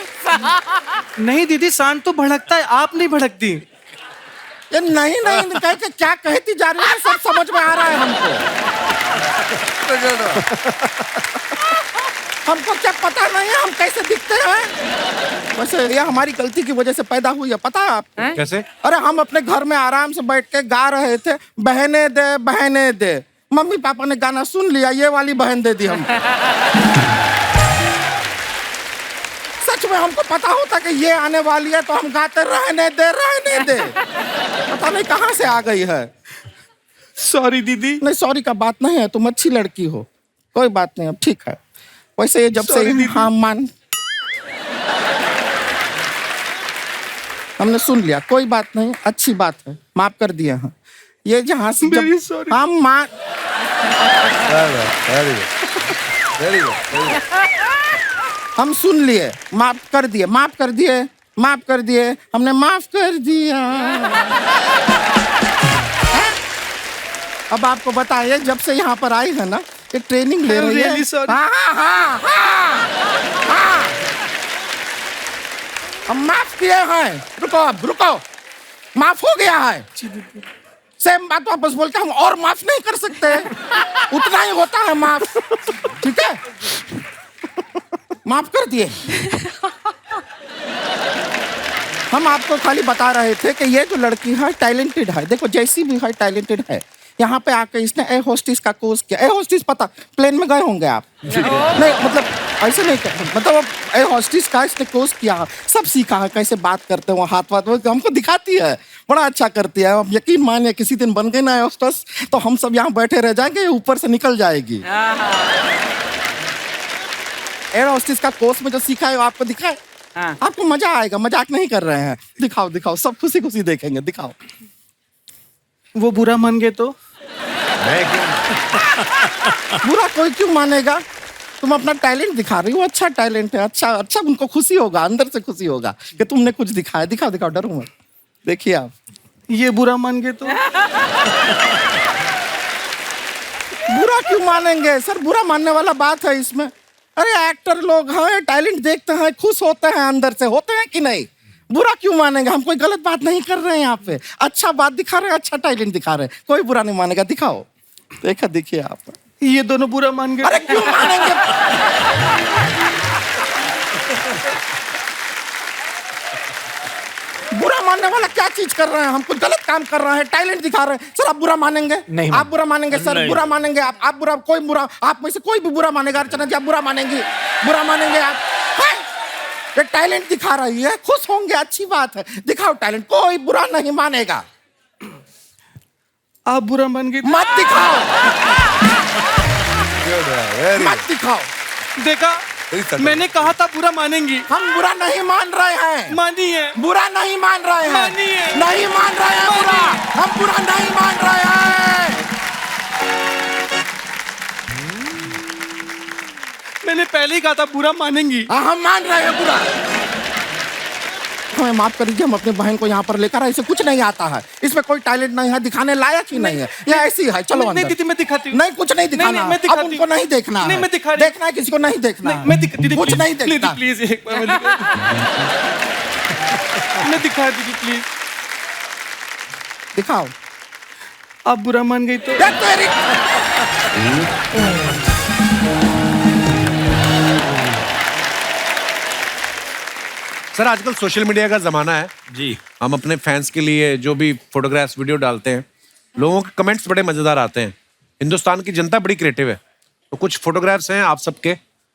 Speaker 10: नहीं दीदी, सांड तो भड़कता है, आप नहीं भड़कती।
Speaker 9: ये नहीं कह के क्या कहती जा रही है, सब समझ में आ रहा है हमको। हमको क्या पता नहीं है हम कैसे दिखते हैं। वैसे ये हमारी गलती की वजह से पैदा हुई है, पता है आपको?
Speaker 2: कैसे?
Speaker 9: अरे हम अपने घर में आराम से बैठ के गा रहे थे, बहने दे बहने दे। मम्मी पापा ने गाना सुन लिया, ये वाली बहन दे दी हम। सच में हमको पता होता कि ये आने वाली है तो हम गाते रहने दे रहने दे। पता नहीं कहाँ से आ गई है।
Speaker 10: सॉरी दीदी।
Speaker 9: नहीं सॉरी का बात नहीं है, तुम अच्छी लड़की हो, कोई बात नहीं, अब ठीक है। वैसे ये जब से हाँ मान हमने सुन लिया, कोई बात नहीं, अच्छी बात है, माफ कर दिए हैं। ये जहाँ से जब हम मान हम सुन लिए, माफ कर दिए, माफ कर दिए, माफ कर दिए, हमने माफ कर दिया। अब आपको बताइए, जब से यहाँ पर आई है ना, ये ट्रेनिंग ले रही है। हाँ हाँ हाँ हाँ, हम माफ किए हैं। रुको अब रुको, माफ हो गया है। सेम बात वापस बोल के हम और माफ नहीं कर सकते, उतना ही होता है माफ, ठीक है? माफ कर दिए। हम आपको खाली बता रहे थे कि ये जो लड़की है टैलेंटेड है, देखो जैसी भी है टैलेंटेड है। यहाँ पे आके इसने एयर होस्टेस का कोर्स किया। एयर होस्टेस पता, प्लेन में गए होंगे आप? नहीं मतलब ऐसे नहीं, मतलब एयर होस्टेस का इसने कोर्स किया, सब सीखा है, कैसे बात करते हैं, हाथ वाथ हमको दिखाती है, बड़ा अच्छा करती है। अब यकीन मानिए किसी दिन बन गए ना एयर होस्टेस तो हम सब यहाँ बैठे रह जाएंगे, ऊपर से निकल जाएगी। एयर होस्टेस का कोर्स में जो सीखा है वो आपको दिखाए, आपको मजा आएगा, मजाक नहीं कर रहे हैं। दिखाओ दिखाओ, सब खुशी खुशी देखेंगे, दिखाओ।
Speaker 10: वो बुरा मान गए तो?
Speaker 9: बुरा कोई क्यों मानेगा? तुम अपना टैलेंट दिखा रही हो, अच्छा टैलेंट है, अच्छा अच्छा, उनको खुशी होगा, अंदर से खुशी होगा कि तुमने कुछ दिखाया। दिखाओ दिखाओ, डरो मत, देखिए आप।
Speaker 10: ये बुरा मान गए तो?
Speaker 9: बुरा क्यों मानेंगे सर? बुरा मानने वाला बात है इसमें? अरे एक्टर लोग हैं, टैलेंट देखते हैं, खुश होते हैं, अंदर से होते हैं कि नहीं? बुरा क्यों मानेंगे? हम कोई गलत बात नहीं कर रहे हैं यहाँ पे, अच्छा बात दिखा रहे हैं, अच्छा टैलेंट दिखा रहे हैं, कोई बुरा नहीं मानेगा। दिखाओ, देखा, देखिए आप।
Speaker 10: ये दोनों बुरा मान गए।
Speaker 9: अरे क्यों मानेंगे? बुरा मानने वाला क्या चीज कर रहे हैं? हम कुछ गलत काम कर रहे हैं, टैलेंट दिखा रहे हैं, सर आप बुरा मानेंगे?
Speaker 8: नहीं,
Speaker 9: आप बुरा मानेंगे सर? बुरा मानेंगे आप बुरा, कोई बुरा, आप में से कोई भी बुरा मानेगा? अर्चना जी आप बुरा मानेंगी? बुरा मानेंगे आप? ये टैलेंट दिखा रही है, खुश होंगे, अच्छी बात है, दिखाओ टैलेंट, कोई बुरा नहीं मानेगा।
Speaker 10: आप बुरा मान गए?
Speaker 9: मत दिखाओ, मत दिखाओ।
Speaker 10: देखा, मैंने कहा था बुरा मानेंगी।
Speaker 9: हम बुरा नहीं मान रहे हैं।
Speaker 10: मानिए।
Speaker 9: बुरा नहीं मान रहे हैं।
Speaker 10: मानिए।
Speaker 9: नहीं मान रहे हैं बुरा, हम बुरा नहीं मान रहे हैं।
Speaker 10: मैंने पहले ही कहा था बुरा मानेंगी।
Speaker 9: हम मान रहे हैं बुरा। हमें माफ कर दीजिए, हम अपने बहन को यहाँ पर लेकर आए, इसे कुछ नहीं आता है, इसमें कोई टैलेंट नहीं है, दिखाने लायक ही नहीं है, ये ऐसी है। चलो अंदर।
Speaker 10: नहीं दीदी मैं दिखाती हूँ।
Speaker 9: नहीं कुछ नहीं दिखाना, अब उनको नहीं देखना है।
Speaker 10: मैं दिखा
Speaker 9: देखना है किसी को नहीं देखना है।
Speaker 10: मैं दीदी
Speaker 9: कुछ नहीं देखना।
Speaker 10: प्लीज एक बार मैं दिखा दीजिए प्लीज।
Speaker 9: दिखाओ।
Speaker 10: आप बुरा मान गई तो?
Speaker 2: सर आजकल सोशल मीडिया का जमाना है
Speaker 5: जी।
Speaker 2: हम अपने फैंस के लिए जो भी फोटोग्राफ्स वीडियो डालते हैं, लोगों के कमेंट्स बड़े मजेदार आते हैं। हिंदुस्तान की जनता बड़ी क्रिएटिव है, तो कुछ फोटोग्राफ्स हैं आप सबके,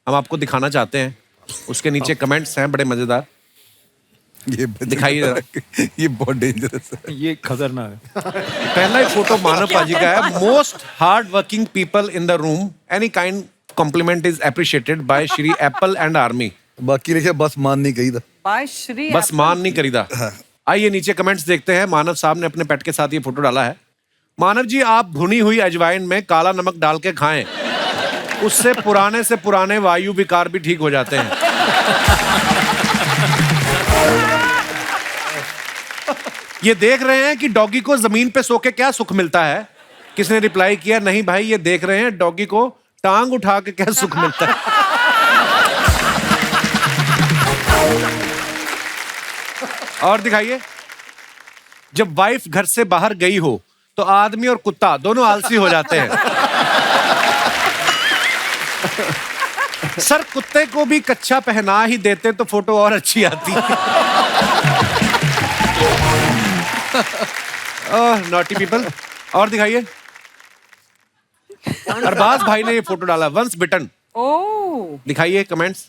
Speaker 2: हम आपको दिखाना चाहते हैं। उसके नीचे कमेंट्स हैं बड़े मजेदार।
Speaker 3: ये
Speaker 2: दिखाइए जरा।
Speaker 3: ये बहुत डेंजरस है।
Speaker 5: ये खतरनाक है।
Speaker 2: पहला ही फोटो मानव पाजी का है। Most hard working people in the room, any kind compliment is appreciated by Shri apple and army.
Speaker 3: बाकी रखिए बस मान नहीं गई था।
Speaker 6: बाय श्री
Speaker 2: बस मान नहीं करीदा। आइए नीचे कमेंट्स देखते हैं। मानव साहब ने अपने पेट के साथ ये फोटो डाला है। मानव जी, आप भुनी हुई अजवाइन में काला नमक डाल के खाएं, उससे पुराने से पुराने वायु विकार भी ठीक हो जाते हैं। ये देख रहे हैं कि डॉगी को जमीन पे सो के क्या सुख मिलता है? किसने रिप्लाई किया, नहीं भाई ये देख रहे हैं डॉगी को टांग उठा के क्या सुख मिलता है। और दिखाइए, जब वाइफ घर से बाहर गई हो तो आदमी और कुत्ता दोनों आलसी हो जाते हैं। सर, कुत्ते को भी कच्चा पहना ही देते तो फोटो और अच्छी आती। Naughty people. और दिखाइए, अरबाज भाई ने ये फोटो डाला, वंस बिटन।
Speaker 6: ओह,
Speaker 2: दिखाइए कमेंट्स।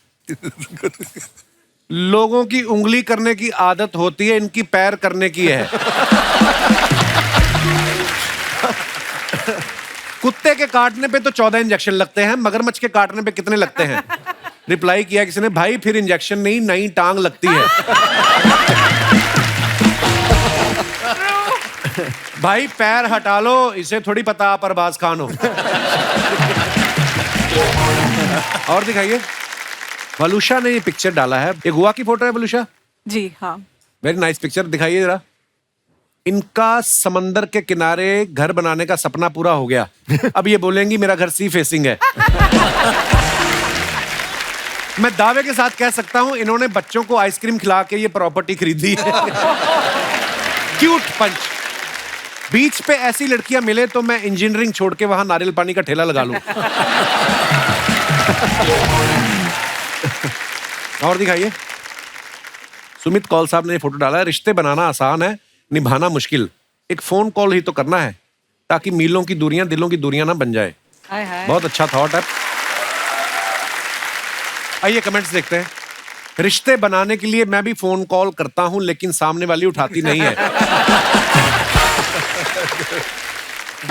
Speaker 2: लोगों की उंगली करने की आदत होती है, इनकी पैर करने की है। कुत्ते के काटने पे तो 14 इंजेक्शन लगते हैं, मगरमच्छ के काटने पे कितने लगते हैं? रिप्लाई किया किसी ने, भाई फिर इंजेक्शन नहीं नई टांग लगती है। भाई पैर हटा लो, इसे थोड़ी पता आप अरबाज खान हो। और दिखाइए, वलूषा ने ये पिक्चर डाला है। ये गोवा की फोटो है वलूषा?
Speaker 7: जी हाँ।
Speaker 2: Very nice picture. दिखाइए जरा। इनका समंदर के किनारे घर बनाने का सपना पूरा हो गया। अब ये बोलेंगी मेरा घर सी फेसिंग है। मैं दावे के साथ कह सकता हूं इन्होंने बच्चों को आइसक्रीम खिला के ये प्रॉपर्टी खरीदी है। क्यूट पंच। बीच पे ऐसी लड़कियां मिले तो मैं इंजीनियरिंग छोड़ के वहां नारियल पानी का ठेला लगा लूं। और दिखाइए, सुमित कौल साहब ने ये फोटो डाला है। रिश्ते बनाना आसान है, निभाना मुश्किल। एक फोन कॉल ही तो करना है ताकि मीलों की दूरियां दिलों की दूरियां ना बन जाए।
Speaker 6: हाय हाय।
Speaker 2: बहुत अच्छा थॉट है। आइए कमेंट्स देखते हैं। रिश्ते बनाने के लिए मैं भी फोन कॉल करता हूं लेकिन सामने वाली उठाती नहीं है।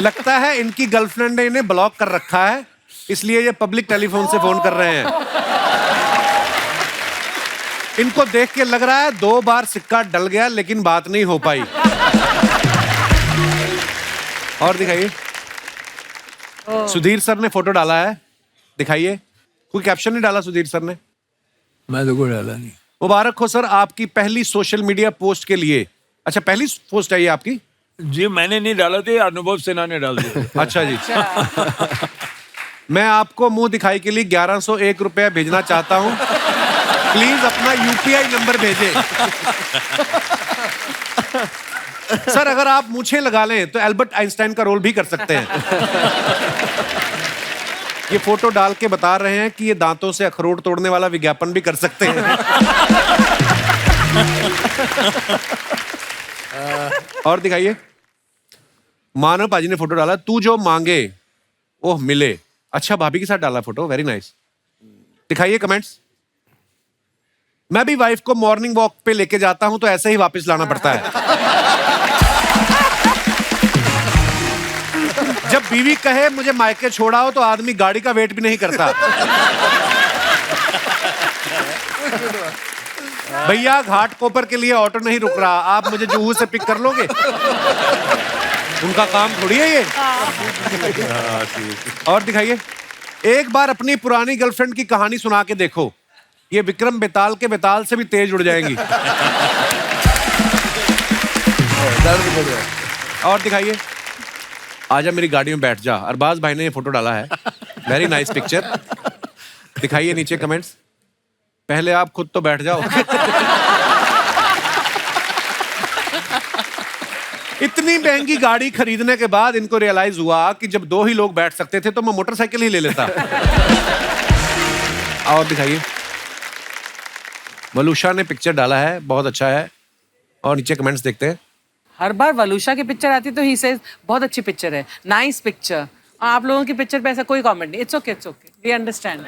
Speaker 2: लगता है इनकी गर्लफ्रेंड ने इन्हें ब्लॉक कर रखा है, इसलिए ये पब्लिक टेलीफोन से फोन कर रहे हैं। इनको देख के लग रहा है 2 बार सिक्का डल गया लेकिन बात नहीं हो पाई। और दिखाइए, सुधीर सर ने फोटो डाला है। दिखाइए, कोई कैप्शन नहीं डाला सुधीर सर ने?
Speaker 5: मैं तो कोई डाला नहीं।
Speaker 2: मुबारक हो सर आपकी पहली सोशल मीडिया पोस्ट के लिए। अच्छा, पहली पोस्ट है ये आपकी?
Speaker 5: जी मैंने नहीं डाला थे, अनुभव सिन्हा ने डाल दिया।
Speaker 2: अच्छा जी। मैं आपको मुंह दिखाई के लिए 1101 रुपया भेजना चाहता हूं, प्लीज अपना यूपीआई नंबर भेजें। सर अगर आप मूछें लगा लें तो एल्बर्ट आइंस्टाइन का रोल भी कर सकते हैं। ये फोटो डाल के बता रहे हैं कि ये दांतों से अखरोट तोड़ने वाला विज्ञापन भी कर सकते हैं। और दिखाइए, मानव पाजी ने फोटो डाला, तू जो मांगे ओह मिले। अच्छा, भाभी के साथ डाला फोटो, वेरी नाइस। दिखाइए कमेंट्स। मैं भी वाइफ को मॉर्निंग वॉक पे लेके जाता हूं तो ऐसे ही वापस लाना पड़ता है। जब बीवी कहे मुझे मायके छोड़ाओ तो आदमी गाड़ी का वेट भी नहीं करता। भैया घाट कोपर के लिए ऑटो नहीं रुक रहा, आप मुझे जुहू से पिक कर लोगे? उनका काम थोड़ी है ये। और दिखाइए, एक बार अपनी पुरानी गर्लफ्रेंड की कहानी सुना के देखो, ये विक्रम बेताल के बेताल से भी तेज उड़ जाएंगी। और दिखाइए, आजा मेरी गाड़ी में बैठ जा। अरबाज भाई ने ये फोटो डाला है, वेरी नाइस पिक्चर। दिखाइए नीचे कमेंट्स। पहले आप खुद तो बैठ जाओ। इतनी महंगी गाड़ी खरीदने के बाद इनको रियलाइज हुआ कि जब 2 ही लोग बैठ सकते थे तो मैं मोटरसाइकिल ही ले लेता। और दिखाइए, वलूषा ने पिक्चर डाला है, बहुत अच्छा है। और नीचे कमेंट्स देखते हैं।
Speaker 6: हर बार वलूषा की पिक्चर आती तो ही सेज बहुत अच्छी पिक्चर है, नाइस पिक्चर। आप लोगों की पिक्चर पे ऐसा कोई कमेंट नहीं। It's okay, we understand.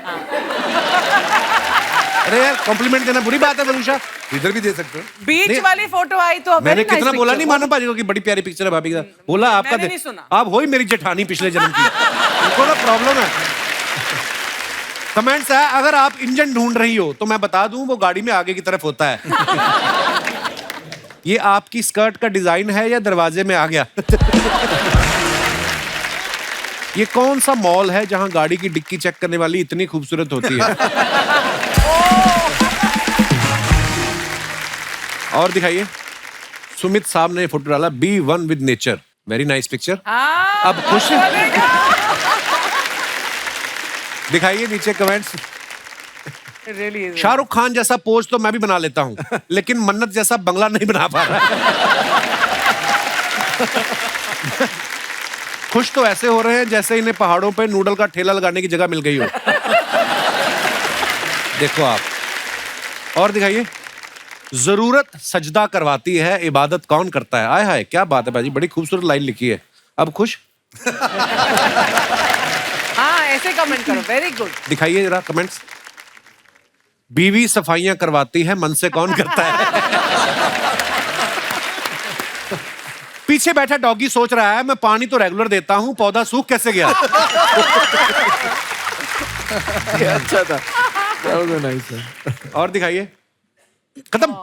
Speaker 2: अरे यार कॉम्प्लीमेंट देना बुरी बात है वलूषा।
Speaker 3: इधर भी दे सकते हो।
Speaker 6: बीच
Speaker 2: नहीं।
Speaker 6: वाली फोटो आई तो
Speaker 2: मैंने
Speaker 6: very nice
Speaker 2: कितना बोला
Speaker 6: picture।
Speaker 2: नहीं मानो भाजी को कि बड़ी प्यारी पिक्चर है भाभी का, बोला आपका
Speaker 6: मैंने नहीं सुना।
Speaker 2: आप हो ही मेरी जेठानी पिछले जन्म की, उनको ना प्रॉब्लम है। कमेंट्स है, अगर आप इंजन ढूंढ रही हो तो मैं बता दूं वो गाड़ी में आगे की तरफ होता है। ये आपकी स्कर्ट का डिजाइन है या दरवाजे में आ गया? ये कौन सा मॉल है जहां गाड़ी की डिक्की चेक करने वाली इतनी खूबसूरत होती है? और दिखाइए, सुमित साहब ने फोटो डाला, be one with nature, very nice picture. अब खुश दिखाइए नीचे कमेंट्स।
Speaker 6: Really
Speaker 2: शाहरुख खान जैसा पोज तो मैं भी बना लेता हूं, लेकिन मन्नत जैसा बंगला नहीं बना पा रहा। खुश तो ऐसे हो रहे हैं जैसे इन्हें पहाड़ों पे नूडल का ठेला लगाने की जगह मिल गई हो। देखो आप, और दिखाइए, जरूरत सजदा करवाती है, इबादत कौन करता है? आय हाय, क्या बात है भाजी, बड़ी खूबसूरत लाइन लिखी है। अब खुश?
Speaker 6: हाँ, ऐसे कमेंट करो, वेरी गुड।
Speaker 2: दिखाइए जरा कमेंट्स। बीवी सफाइयां करवाती है, मन से कौन करता है? पीछे बैठा डॉगी सोच रहा है, मैं पानी तो रेगुलर देता हूं, पौधा सूख कैसे गया?
Speaker 8: ये अच्छा था, that was a nice one.
Speaker 2: और दिखाइए, खत्म।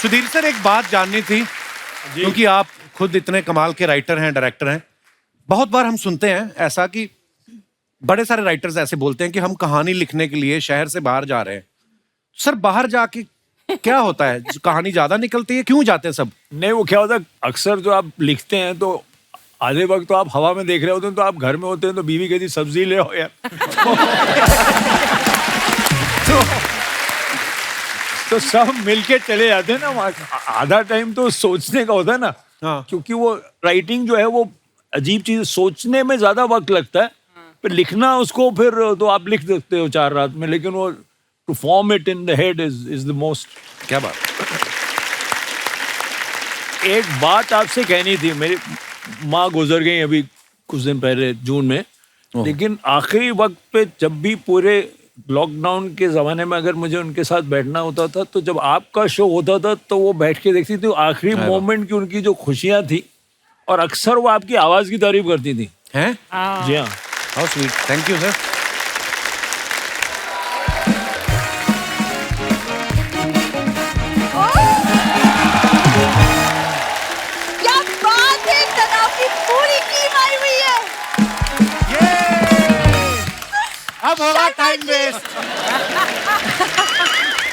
Speaker 2: सुधीर सर, एक बात जाननी थी, क्योंकि आप खुद इतने कमाल के राइटर हैं, डायरेक्टर हैं। बहुत बार हम सुनते हैं ऐसा कि बड़े सारे राइटर्स ऐसे बोलते हैं कि हम कहानी लिखने के लिए शहर से बाहर जा रहे हैं। सर, बाहर जाके क्या होता है? कहानी ज्यादा निकलती है? क्यों जाते हैं सब?
Speaker 5: नहीं, वो क्या होता है, अक्सर जो आप लिखते हैं तो आधे वक्त तो आप हवा में देख रहे होते हैं, तो आप घर में होते हैं तो बीवी कहती सब्जी ले आओ यार। तो सब मिलके चले जाते हैं ना वहाँ। आधा टाइम तो सोचने का होता है ना।
Speaker 2: हाँ।
Speaker 5: क्योंकि वो राइटिंग जो है वो अजीब चीज, सोचने में ज्यादा वक्त लगता है, फिर लिखना उसको फिर तो आप लिख सकते हो 4 रात में, लेकिन वो to form it in the head is the most.
Speaker 2: क्या बात?
Speaker 5: एक बात आपसे कहनी थी, मेरी माँ गुजर गई अभी कुछ दिन पहले जून में, लेकिन आखिरी वक्त पे जब भी पूरे लॉकडाउन के ज़माने में अगर मुझे उनके साथ बैठना होता था, तो जब आपका शो होता था तो वो बैठ के देखती थी आखिरी मोमेंट की उनकी जो खुशियाँ थी, और अक्सर वो आपकी आवाज़ की तारीफ करती थी।
Speaker 2: हैं?
Speaker 5: जी हाँ।
Speaker 2: How sweet, thank you sir.
Speaker 1: क्या बात है, तनाव की पूरी टीम आई हुई है।
Speaker 2: अब होगा टाइम वेस्ट।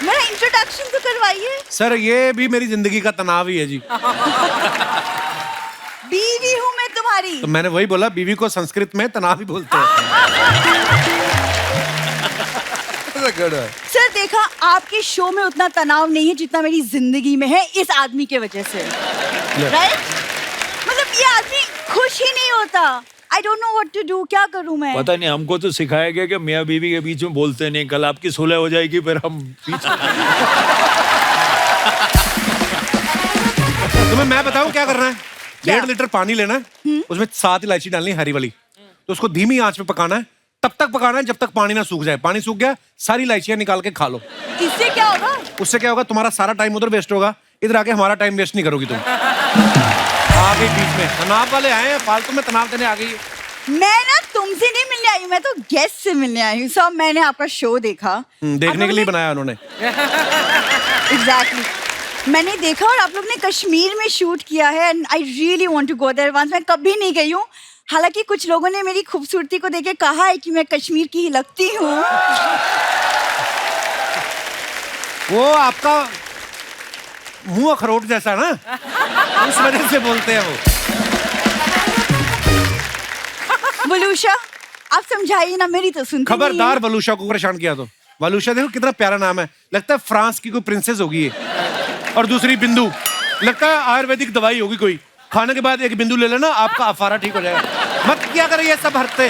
Speaker 1: मेरा इंट्रोडक्शन तो करवाइए।
Speaker 2: सर, ये भी मेरी जिंदगी का तनाव ही है जी।
Speaker 1: बीवी हूँ मैं तुम्हारी।
Speaker 2: तो मैंने वही बोला, बीवी को संस्कृत में तनाव ही बोलते हैं।
Speaker 1: सर, देखा, आपके शो में उतना तनाव नहीं है जितना मेरी जिंदगी में है, इस आदमी के वजह से। राइट? मतलब ये आदमी खुश ही नहीं होता। I don't know what to do, क्या करूं मैं?
Speaker 5: पता नहीं, हमको तो सिखाया गया कि मियाँ बीवी के बीच में बोलते नहीं, कल आपकी सुलह हो जाएगी फिर हम पीछे।
Speaker 2: तुम्हें मैं बताऊं क्या करना है? 1.5 लीटर पानी लेना है, उसमें 7 इलायची डालनी है, हरी वाली, तो उसको धीमी आंच पे पकाना है, तब तक पकाना है जब तक पानी ना सूख जाए। पानी सूख गया, सारी इलायचियां निकाल के खा लो।
Speaker 1: इससे क्या होगा?
Speaker 2: उससे क्या होगा? तुम्हारा सारा टाइम उधर वेस्ट होगा, इधर आके हमारा टाइम वेस्ट नहीं करोगी तुम। आ गई बीच में, तनाव वाले आए हैं, फालतू में तनाव देने आ गई है।
Speaker 1: मैं ना तुमसे नहीं मिलने आई हूँ, मैं तो गेस्ट से मिलने आई हूँ। सब मैंने आपका शो देखा।
Speaker 2: देखने के लिए बनाया उन्होंने।
Speaker 1: एग्जैक्टली, मैंने देखा और आप लोग ने कश्मीर में शूट किया है, and I really want to go there once. मैं कभी नहीं गई हूँ, हालांकि कुछ लोगों ने मेरी खूबसूरती को देखे कहा है कि मैं कश्मीर की ही लगती हूँ।
Speaker 2: वो आपका मुंह अखरोट जैसा ना, उस वजह से बोलते हैं वो।
Speaker 1: वलूषा, आप समझाइए ना, मेरी तो सुनती नहीं है।
Speaker 2: खबरदार वलूषा को परेशान किया तो। वलूषा देखो कितना प्यारा नाम है, लगता है फ्रांस की कोई प्रिंसेस होगी ये। और दूसरी बिंदु, लगता है आयुर्वेदिक दवाई होगी कोई, खाने के बाद एक बिंदु ले लेना, आपका अफारा ठीक हो जाएगा। मत क्या करें ये सब हरते।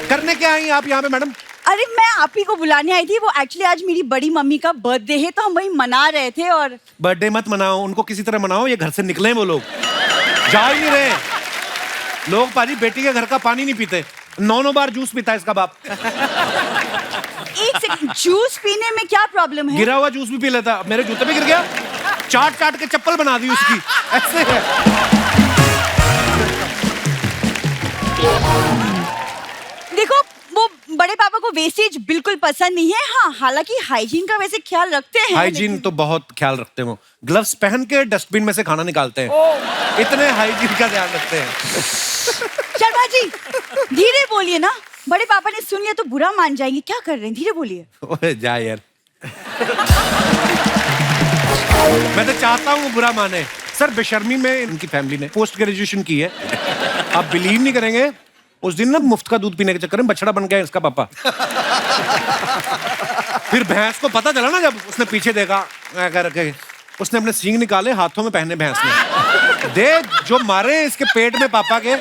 Speaker 2: करने क्या आई आप यहाँ पे मैडम?
Speaker 1: अरे मैं आप ही को बुलाने आई थी। वो एक्चुअली आज मेरी बड़ी मम्मी का बर्थडे है, तो हम वही मना रहे थे। और
Speaker 2: बर्थडे मत मनाओ, उनको किसी तरह मनाओ, ये घर से निकले वो लोग, जा ही नहीं रहे। लोग पाजी बेटी के घर का पानी नहीं पीते, 9 बार जूस पीता है इसका बाप।
Speaker 11: एक सेकंड, जूस पीने में क्या प्रॉब्लम है?
Speaker 2: गिरा हुआ जूस भी पी लेता, मेरे जूते पे गिर गया, चाट चाट के चप्पल बना दी उसकी, ऐसे है।
Speaker 11: देखो, वो बड़े पापा को वेस्टेज बिल्कुल पसंद नहीं है। हाँ, हालांकि हाइजीन का वैसे ख्याल रखते हैं।
Speaker 2: हाइजीन तो बहुत ख्याल रखते हैं वो, ग्लव्स पहन के डस्टबिन में से खाना निकालते हैं, इतने हाइजीन का ध्यान रखते हैं।
Speaker 11: शर्मा जी, धीरे बोलिए ना, बड़े पापा ने सुन लिया तो बुरा मान जाएंगे। क्या कर रहे हैं, धीरे बोलिए।
Speaker 2: ओए जा यार। मैं तो चाहता हूँ बुरा माने। सर, बेशर्मी में इनकी फैमिली ने पोस्ट ग्रेजुएशन की है, आप बिलीव नहीं करेंगे, उस दिन ना मुफ्त का दूध पीने के चक्कर में बछड़ा बन गया इसका पापा। फिर भैंस को पता चला ना, जब उसने पीछे देखा करके, उसने अपने सींग निकाले, हाथों में पहने भैंस ने, दे जो मारे इसके पेट में पापा के।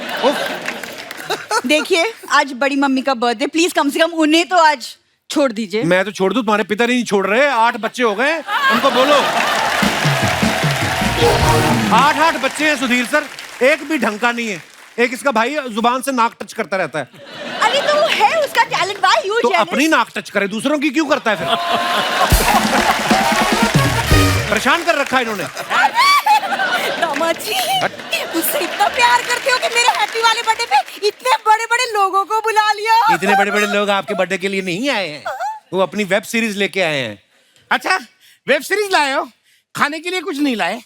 Speaker 11: देखिए, आज बड़ी मम्मी का बर्थडे, प्लीज कम से कम उन्हें तो आज छोड़ दीजिए।
Speaker 2: मैं तो छोड़ दूं, तुम्हारे पिता नहीं छोड़ रहे, 8 बच्चे हो गए, उनको बोलो। 8 बच्चे हैं सुधीर सर, एक भी ढंग का नहीं है। एक इसका भाई जुबान से नाक टच करता रहता है।
Speaker 11: अरे तो वो है उसका टैलेंट, व्हाई यू
Speaker 2: तो
Speaker 11: जेलस?
Speaker 2: अपनी नाक टच करे, दूसरों की क्यों करता है फिर? परेशान कर रखा है इन्होंने।
Speaker 11: दामाद जी, उससे इतना प्यार करते हो कि मेरे हैप्पी वाले बर्थडे पे इतने बड़े-बड़े लोगों को बुला लिया।
Speaker 2: इतने बड़े-बड़े लोग आपके बर्थडे के लिए नहीं आए हैं, वो अपनी वेब सीरीज लेके आए हैं।
Speaker 9: अच्छा, वेब सीरीज लाए हो, खाने के लिए कुछ नहीं लाए?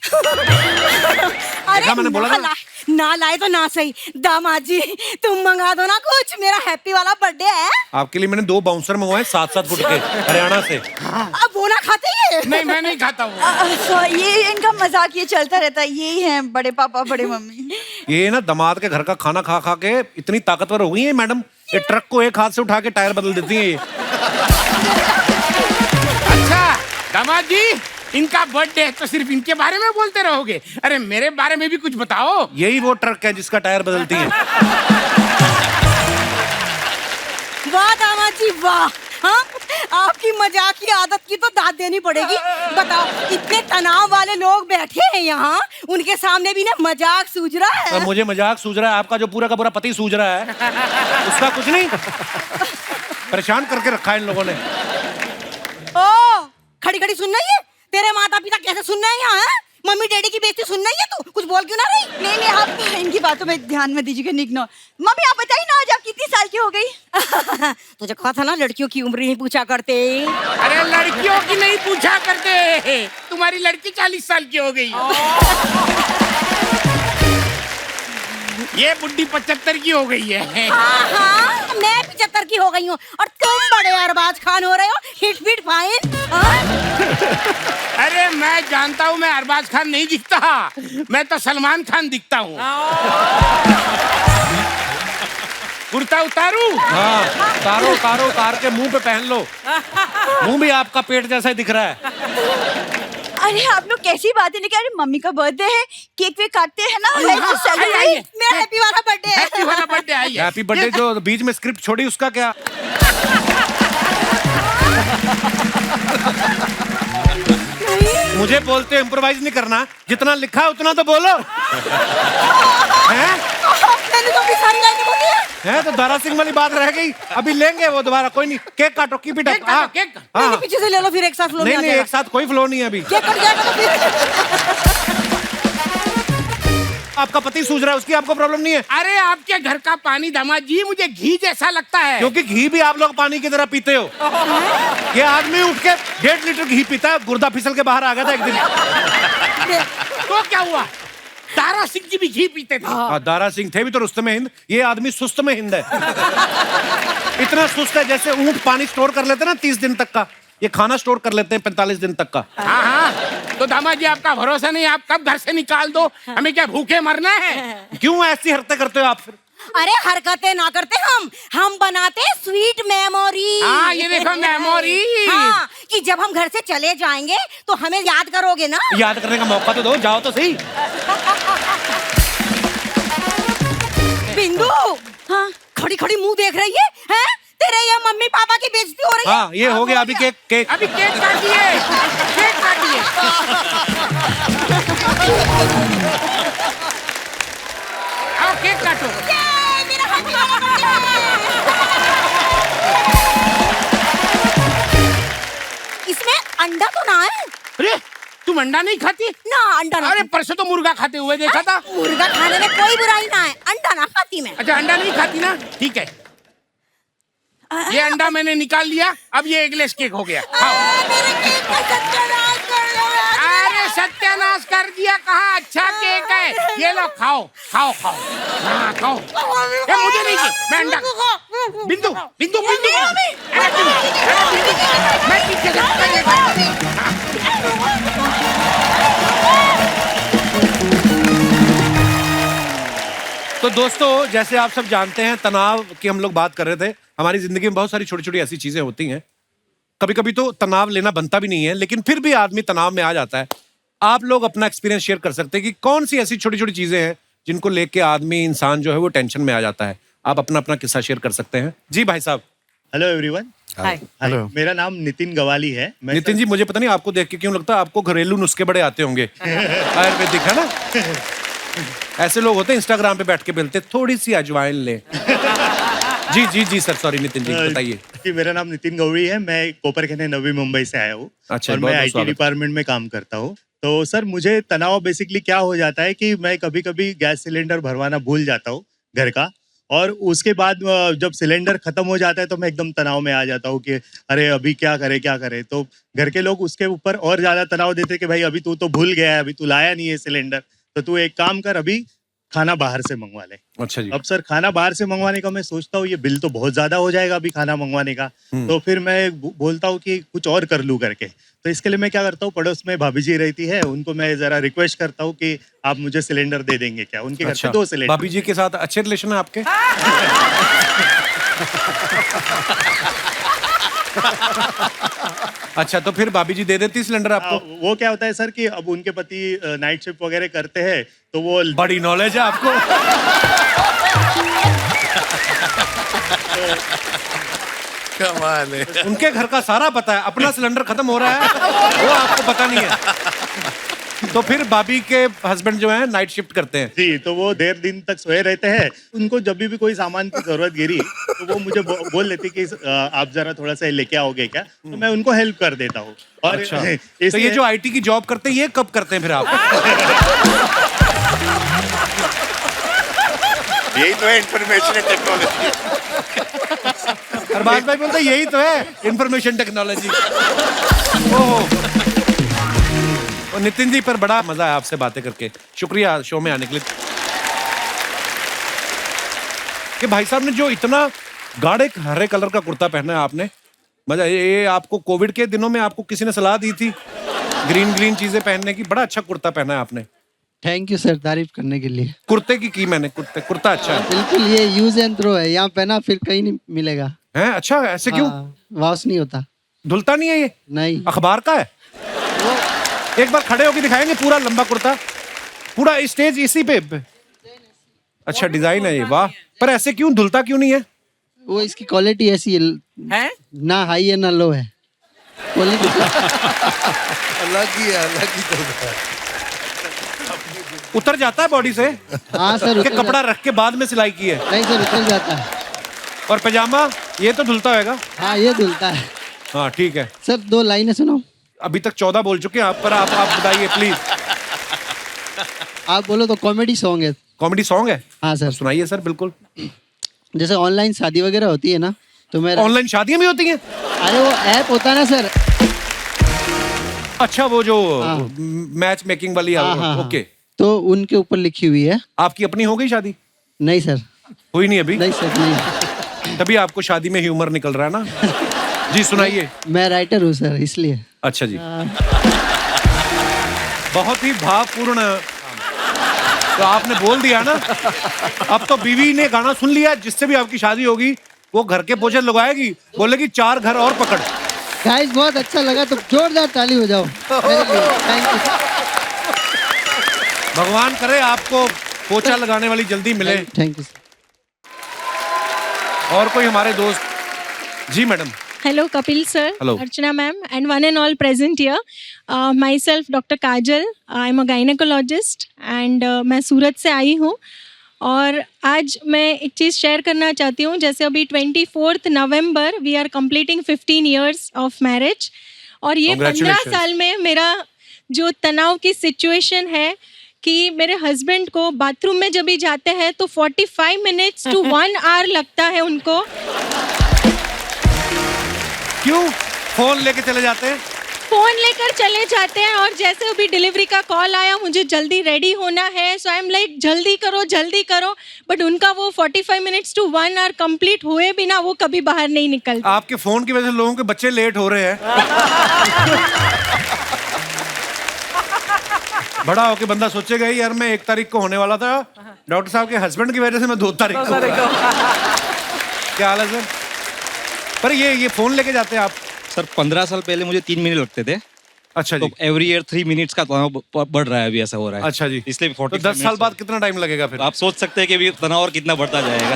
Speaker 11: अरे
Speaker 2: मैंने बोला ना।
Speaker 11: ना लाए तो ना सही, दामाद जी तुम मंगा दो ना कुछ, मेरा हैप्पी वाला बर्थडे है।
Speaker 2: आपके लिए मैंने 2 बाउंसर मंगवाए 7-7 फुट के, हरियाणा से।
Speaker 11: अब वो ना खाते ही?
Speaker 9: नहीं, मैं नहीं खाता हूँ।
Speaker 11: ये इनका मजाक ये चलता रहता है, यही है बड़े पापा बड़े मम्मी।
Speaker 2: ये ना दामाद के घर का खाना खा खा के इतनी ताकतवर हो गई है मैडम, ये ट्रक को एक हाथ से उठा के टायर बदल देती है ये।
Speaker 9: अच्छा दामाद जी, इनका बर्थडे है तो सिर्फ इनके बारे में बोलते रहोगे? अरे मेरे बारे में भी कुछ बताओ।
Speaker 2: यही वो ट्रक है जिसका टायर बदलती है।
Speaker 11: वाह दामाद जी वाह, हाँ? आपकी मजाक की आदत की तो दाद देनी पड़ेगी। बताओ, इतने तनाव वाले लोग बैठे हैं यहाँ, उनके सामने भी ना मजाक सूझ रहा है।
Speaker 2: मुझे मजाक सूझ रहा है, आपका जो पूरा का पूरा पति सूझ रहा है, उसका कुछ नहीं। परेशान करके रखा है इन लोगों ने।
Speaker 11: ओ, खड़ी खड़ी सुनना ही है? तेरे माता पिता कैसे सुनना है यहाँ? मम्मी डैडी की बेइज्जती सुनना ही है तू? कुछ बोल क्यों ना रही? नहीं, आप इनकी बातों में ध्यान में दीजिएगा, इग्नोर। मम्मी आप बताइए ना, आज आप कितनी साल की हो गई? तुझे कहा था ना, लड़कियों की उम्र नहीं पूछा करते।
Speaker 9: अरे लड़कियों की नहीं पूछा करते, तुम्हारी लड़की 40 साल की हो गई। ये बुड्ढी 75 की हो गई है।
Speaker 11: हाँ, मैं 75 की हो गई हूँ और तुम बड़े अरबाज खान हो रहे हो, हिट फिट फाइन।
Speaker 9: अरे मैं जानता हूँ, मैं अरबाज खान नहीं दिखता, मैं तो सलमान खान दिखता हूँ। कुर्ता उतारू?
Speaker 2: हाँ, उतार के मुंह पे पहन लो, मुंह भी आपका पेट जैसा ही दिख रहा है।
Speaker 11: अरे आप लोग कैसी बातें लेके, अरे मम्मी का बर्थडे है, केक वेक काटते हैं ना, मेरा हैप्पी वाला बर्थडे है।
Speaker 9: हैप्पी वाला बर्थडे आई है।
Speaker 2: हैप्पी बर्थडे जो बीच में स्क्रिप्ट छोड़ी उसका क्या? मुझे बोलते इम्प्रोवाइज नहीं करना, जितना लिखा है उतना तो बोलो। हैं?
Speaker 11: मैंने तो अपनी सारी लाइनें बोली
Speaker 2: है तो दारा सिंह वाली बात रह गई, अभी लेंगे वो दोबारा, कोई नहीं। केक काटो, कीप इट अप। हाँ,
Speaker 11: नहीं, पीछे से ले लो, फिर एक साथ फ्लो
Speaker 2: नहीं, एक साथ कोई फ्लो नहीं है अभी।
Speaker 11: केक कट जाएगा तो फिर।
Speaker 2: आपका पति सूझ रहा है, उसकी आपको प्रॉब्लम नहीं है।
Speaker 9: अरे आपके घर का पानी दामाद जी मुझे घी जैसा लगता है।
Speaker 2: क्योंकि घी भी आप लोग पानी की तरह पीते हो। ये आदमी उठ के 1.5 लीटर घी पीता है, गुर्दा फिसल के बाहर आ गया था एक दिन।
Speaker 9: तो क्या हुआ? दारा सिंह जी भी घी पीते थे।
Speaker 2: दारा सिंह थे भी तो रुस्तम हिंद, ये आदमी सुस्त में हिंद है। इतना सुस्त है जैसे ऊंट पानी स्टोर कर लेते ना 30 दिन तक का, ये खाना स्टोर कर लेते हैं 45 दिन तक का।
Speaker 9: हाँ, तो दामाद जी आपका भरोसा नहीं, आप कब घर से निकाल दो, हमें क्या भूखे मरना है?
Speaker 2: क्यों ऐसी हरकतें करते हो आप फिर?
Speaker 11: अरे हरकतें ना करते, हम बनाते स्वीट मेमोरी।
Speaker 9: हाँ, ये देखो मेमोरी।
Speaker 11: हाँ, कि जब हम घर से चले जाएंगे तो हमें याद करोगे ना।
Speaker 2: याद करने का मौका तो दो, जाओ तो सही।
Speaker 11: बिंदु, हाँ, खड़ी खड़ी मुंह देख रही है, हैं? तेरे ये मम्मी पापा की बेइज्जती हो रही है।
Speaker 2: हाँ, ये हो गया अभी केक
Speaker 9: अभी केक काटिए, केक काटिए। आओ केक काटो।
Speaker 11: मेरा हैप्पी वाला बर्थडे। इसमें अंडा तो ना है?
Speaker 9: अरे तुम अंडा नहीं खाती?
Speaker 11: ना अंडा ना।
Speaker 9: अरे परसों तो मुर्गा खाते हुए देखा था।
Speaker 11: मुर्गा खाने में कोई बुराई ना है, अंडा ना खाती मैं।
Speaker 9: अच्छा अंडा नहीं खाती ना, ठीक है। ये अंडा मैंने निकाल लिया, अब ये एगलेस केक हो गया। खाओ।
Speaker 11: मेरे केक का सत्यानाश कर दिया।
Speaker 9: अरे सत्यानाश कर दिया कहाँ, अच्छा केक है, ये लो खाओ खाओ खाओ। हाँ खाओ। ये मुझे नहीं चाहिए, मैं अंडा। बिंदु बिंदु बिंदु मैं पीछे से
Speaker 2: तो दोस्तों जैसे आप सब जानते हैं तनाव की हम लोग बात कर रहे थे। हमारी जिंदगी में बहुत सारी छोटी छोटी ऐसी चीजें होती हैं, कभी कभी तो तनाव लेना बनता भी नहीं है, लेकिन फिर भी आदमी तनाव में आ जाता है। आप लोग अपना एक्सपीरियंस शेयर कर सकते हैं कि कौन सी ऐसी छोटी छोटी चीजें हैं जिनको लेके आदमी इंसान जो है वो टेंशन में आ जाता है। आप अपना अपना किस्सा शेयर कर सकते हैं। जी भाई साहब।
Speaker 12: Hello everyone.
Speaker 8: हाय।
Speaker 12: मेरा नाम नितिन गवाली है।
Speaker 2: नितिन जी मुझे पता नहीं आपको देख के क्यों लगता है आपको घरेलू नुस्खे बड़े आते होंगे। आयुर्वेदिक है ना, ऐसे लोग होते हैं इंस्टाग्राम पे बैठ के बोलते थोड़ी सी अजवाइन ले। जी जी जी सर, सॉरी नितिन जी बताइए।
Speaker 12: जी मेरा नाम नितिन गौरी है, मैं कोपरखैनी नवी मुंबई से आया हूँ।
Speaker 2: अच्छा,
Speaker 12: और मैं आईटी डिपार्टमेंट में काम करता हूँ। तो सर मुझे तनाव बेसिकली क्या हो जाता है कि मैं कभी कभी गैस सिलेंडर भरवाना भूल जाता हूँ घर का, और उसके बाद जब सिलेंडर खत्म हो जाता है तो मैं एकदम तनाव में आ जाता हूँ कि अरे अभी क्या करे। तो घर के लोग उसके ऊपर और ज्यादा तनाव देते कि भाई अभी तू तो भूल गया है, अभी तू लाया नहीं है सिलेंडर, तो तू एक काम कर, अभी खाना बाहर से मंगवा ले।
Speaker 2: अच्छा जी।
Speaker 12: अब सर खाना बाहर से मंगवाने का मैं सोचता हूँ ये बिल तो बहुत ज्यादा हो जाएगा अभी खाना मंगवाने का, तो फिर मैं बोलता हूँ कि कुछ और कर लूँ करके। तो इसके लिए मैं क्या करता हूँ, पड़ोस में भाभी जी रहती है, उनको मैं जरा रिक्वेस्ट करता हूँ कि आप मुझे सिलेंडर दे देंगे क्या। उनके घर पे 2 सिलेंडर।
Speaker 2: भाभी जी के साथ अच्छे रिलेशन है आपके? अच्छा तो फिर भाभी जी दे देती सिलेंडर आपको?
Speaker 12: वो क्या होता है सर कि अब उनके पति नाइट शिफ्ट वगैरह करते हैं, तो वो
Speaker 2: बड़ी नॉलेज है आपको।
Speaker 8: कमाल है।
Speaker 2: उनके घर का सारा पता है, अपना सिलेंडर खत्म हो रहा है वो आपको पता नहीं है। तो फिर भाभी के हस्बैंड जो है नाइट शिफ्ट करते हैं।
Speaker 12: जी, तो वो देर दिन तक सोए रहते हैं। उनको जब भी कोई सामान की जरूरत गिरी तो वो मुझे बोल लेती कि आप जरा थोड़ा सा लेके आओगे क्या, तो मैं उनको हेल्प कर देता हूँ। और
Speaker 2: अच्छा, तो ये जो आईटी की जॉब करते हैं ये कब करते हैं फिर आप?
Speaker 4: यही तो है इंफॉर्मेशन टेक्नोलॉजी।
Speaker 2: अरबाज भाई बोलते यही तो है इंफॉर्मेशन टेक्नोलॉजी। ओह और नितिन जी पर बड़ा मजा आया आपसे बातें करके, शुक्रिया शो में आने के लिए। कि भाई साहब ने जो इतना गाढ़े हरे कलर का कुर्ता पहना है आपने, मजा। ये आपको कोविड के दिनों में आपको किसी ने सलाह दी थी ग्रीन चीजें पहनने की? बड़ा अच्छा कुर्ता पहना है आपने।
Speaker 13: थैंक यू सर तारीफ करने के लिए।
Speaker 2: कुर्ते की मैंने कुर्ता अच्छा है
Speaker 13: बिल्कुल, ये यूज एंड थ्रो है, यहाँ पहना फिर कहीं नहीं मिलेगा।
Speaker 2: है? अच्छा ऐसे क्यों?
Speaker 13: वॉश नहीं होता,
Speaker 2: धुलता नहीं है ये?
Speaker 13: नहीं।
Speaker 2: अखबार का है? एक बार खड़े होकर दिखाएंगे पूरा लंबा कुर्ता, पूरा स्टेज इसी पे। अच्छा डिजाइन है ये, वाह। पर ऐसे क्यों, धुलता क्यों नहीं है?
Speaker 13: वो इसकी क्वालिटी ऐसी है, ना हाई है ना लो है, क्वालिटी
Speaker 8: अलग ही
Speaker 2: उतर जाता है बॉडी से?
Speaker 13: हाँ सर।
Speaker 2: कि कपड़ा रख के बाद में सिलाई की है?
Speaker 13: नहीं सर, उतर जाता है।
Speaker 2: और पैजामा ये तो धुलता होगा?
Speaker 13: हाँ ये धुलता है।
Speaker 2: हाँ ठीक है
Speaker 13: सर, 2 लाइनें सुनाओ।
Speaker 2: अभी तक 14 बोल चुके हैं आप, पर आप बताइए प्लीज।
Speaker 13: आप बोलो तो कॉमेडी सॉन्ग है।
Speaker 2: कॉमेडी सॉन्ग है?
Speaker 13: हाँ सर।
Speaker 2: सुनाइए सर। बिल्कुल।
Speaker 13: जैसे ऑनलाइन शादी वगैरह होती है ना, तो मैं
Speaker 2: ऑनलाइन शादियां भी होती हैं?
Speaker 13: अरे वो ऐप होता है ना सर।
Speaker 2: अच्छा वो जो मैच मेकिंग वाली है।
Speaker 13: हाँ,
Speaker 2: ओके।
Speaker 13: तो उनके ऊपर लिखी हुई है।
Speaker 2: आपकी अपनी हो गई शादी?
Speaker 13: नहीं सर।
Speaker 2: हुई नहीं अभी?
Speaker 13: नहीं सर, नहीं।
Speaker 2: तभी आपको शादी में ह्यूमर निकल रहा है ना। जी सुनाइए।
Speaker 13: मैं राइटर हूँ सर, इसलिए।
Speaker 2: अच्छा जी। बहुत ही भावपूर्ण। तो आपने बोल दिया ना, अब तो बीवी ने गाना सुन लिया, जिससे भी आपकी शादी होगी वो घर के पोछे लगाएगी, बोलेगी 4 घर और पकड़।
Speaker 13: गाइस बहुत अच्छा लगा, तो जोरदार ताली हो जाओ मेरे लिए। Thank you.
Speaker 2: भगवान करे आपको पोछा लगाने वाली जल्दी मिले।
Speaker 13: Thank you.
Speaker 2: और कोई हमारे दोस्त? जी madam.
Speaker 1: Hello Kapil sir,
Speaker 2: Hello.
Speaker 1: Archana ma'am and one and all present here. Myself Dr. Kajal, I'm a gynecologist and मैं सूरत से आई हूँ। और आज मैं एक चीज़ शेयर करना चाहती हूँ। जैसे अभी 24 November we are completing 15 years of marriage, और ये 15
Speaker 2: Congratulations.
Speaker 1: साल में मेरा जो तनाव की सिचुएशन है कि मेरे हस्बैंड को बाथरूम में जब भी जाते हैं तो 45 मिनट्स टू 1 आवर लगता है उनको।
Speaker 2: क्यों फोन लेके चले जाते हैं?
Speaker 1: फोन लेकर चले जाते हैं, और जैसे अभी डिलीवरी का कॉल आया, मुझे जल्दी रेडी होना है, सो आई एम लाइक जल्दी करो, बट उनका वो 45 मिनट्स टू 1 आवर कंप्लीट हुए बिना वो कभी बाहर नहीं निकलते।
Speaker 2: आपके फोन की वजह से लोगों के बच्चे लेट हो रहे हैं। बड़ा होके बंदा सोचेगा यार मैं 1 तारीख को होने वाला था, डॉक्टर साहब के हस्बैंड की वजह से मैं 2 तारीख को। क्या हाल है सर? पर ये फोन लेके जाते हैं आप?
Speaker 14: सर 15 साल पहले मुझे 3 महीने लगते थे।
Speaker 2: अच्छा जी।
Speaker 14: तो एवरी ईयर 3 मिनट्स का तनाव बढ़ रहा है, अभी ऐसा हो रहा है।
Speaker 2: अच्छा जी।
Speaker 14: इसलिए 45
Speaker 2: तो 10 साल बाद कितना टाइम लगेगा फिर?
Speaker 14: आप सोच सकते हैं कि अभी तनाव और कितना बढ़ता जाएगा।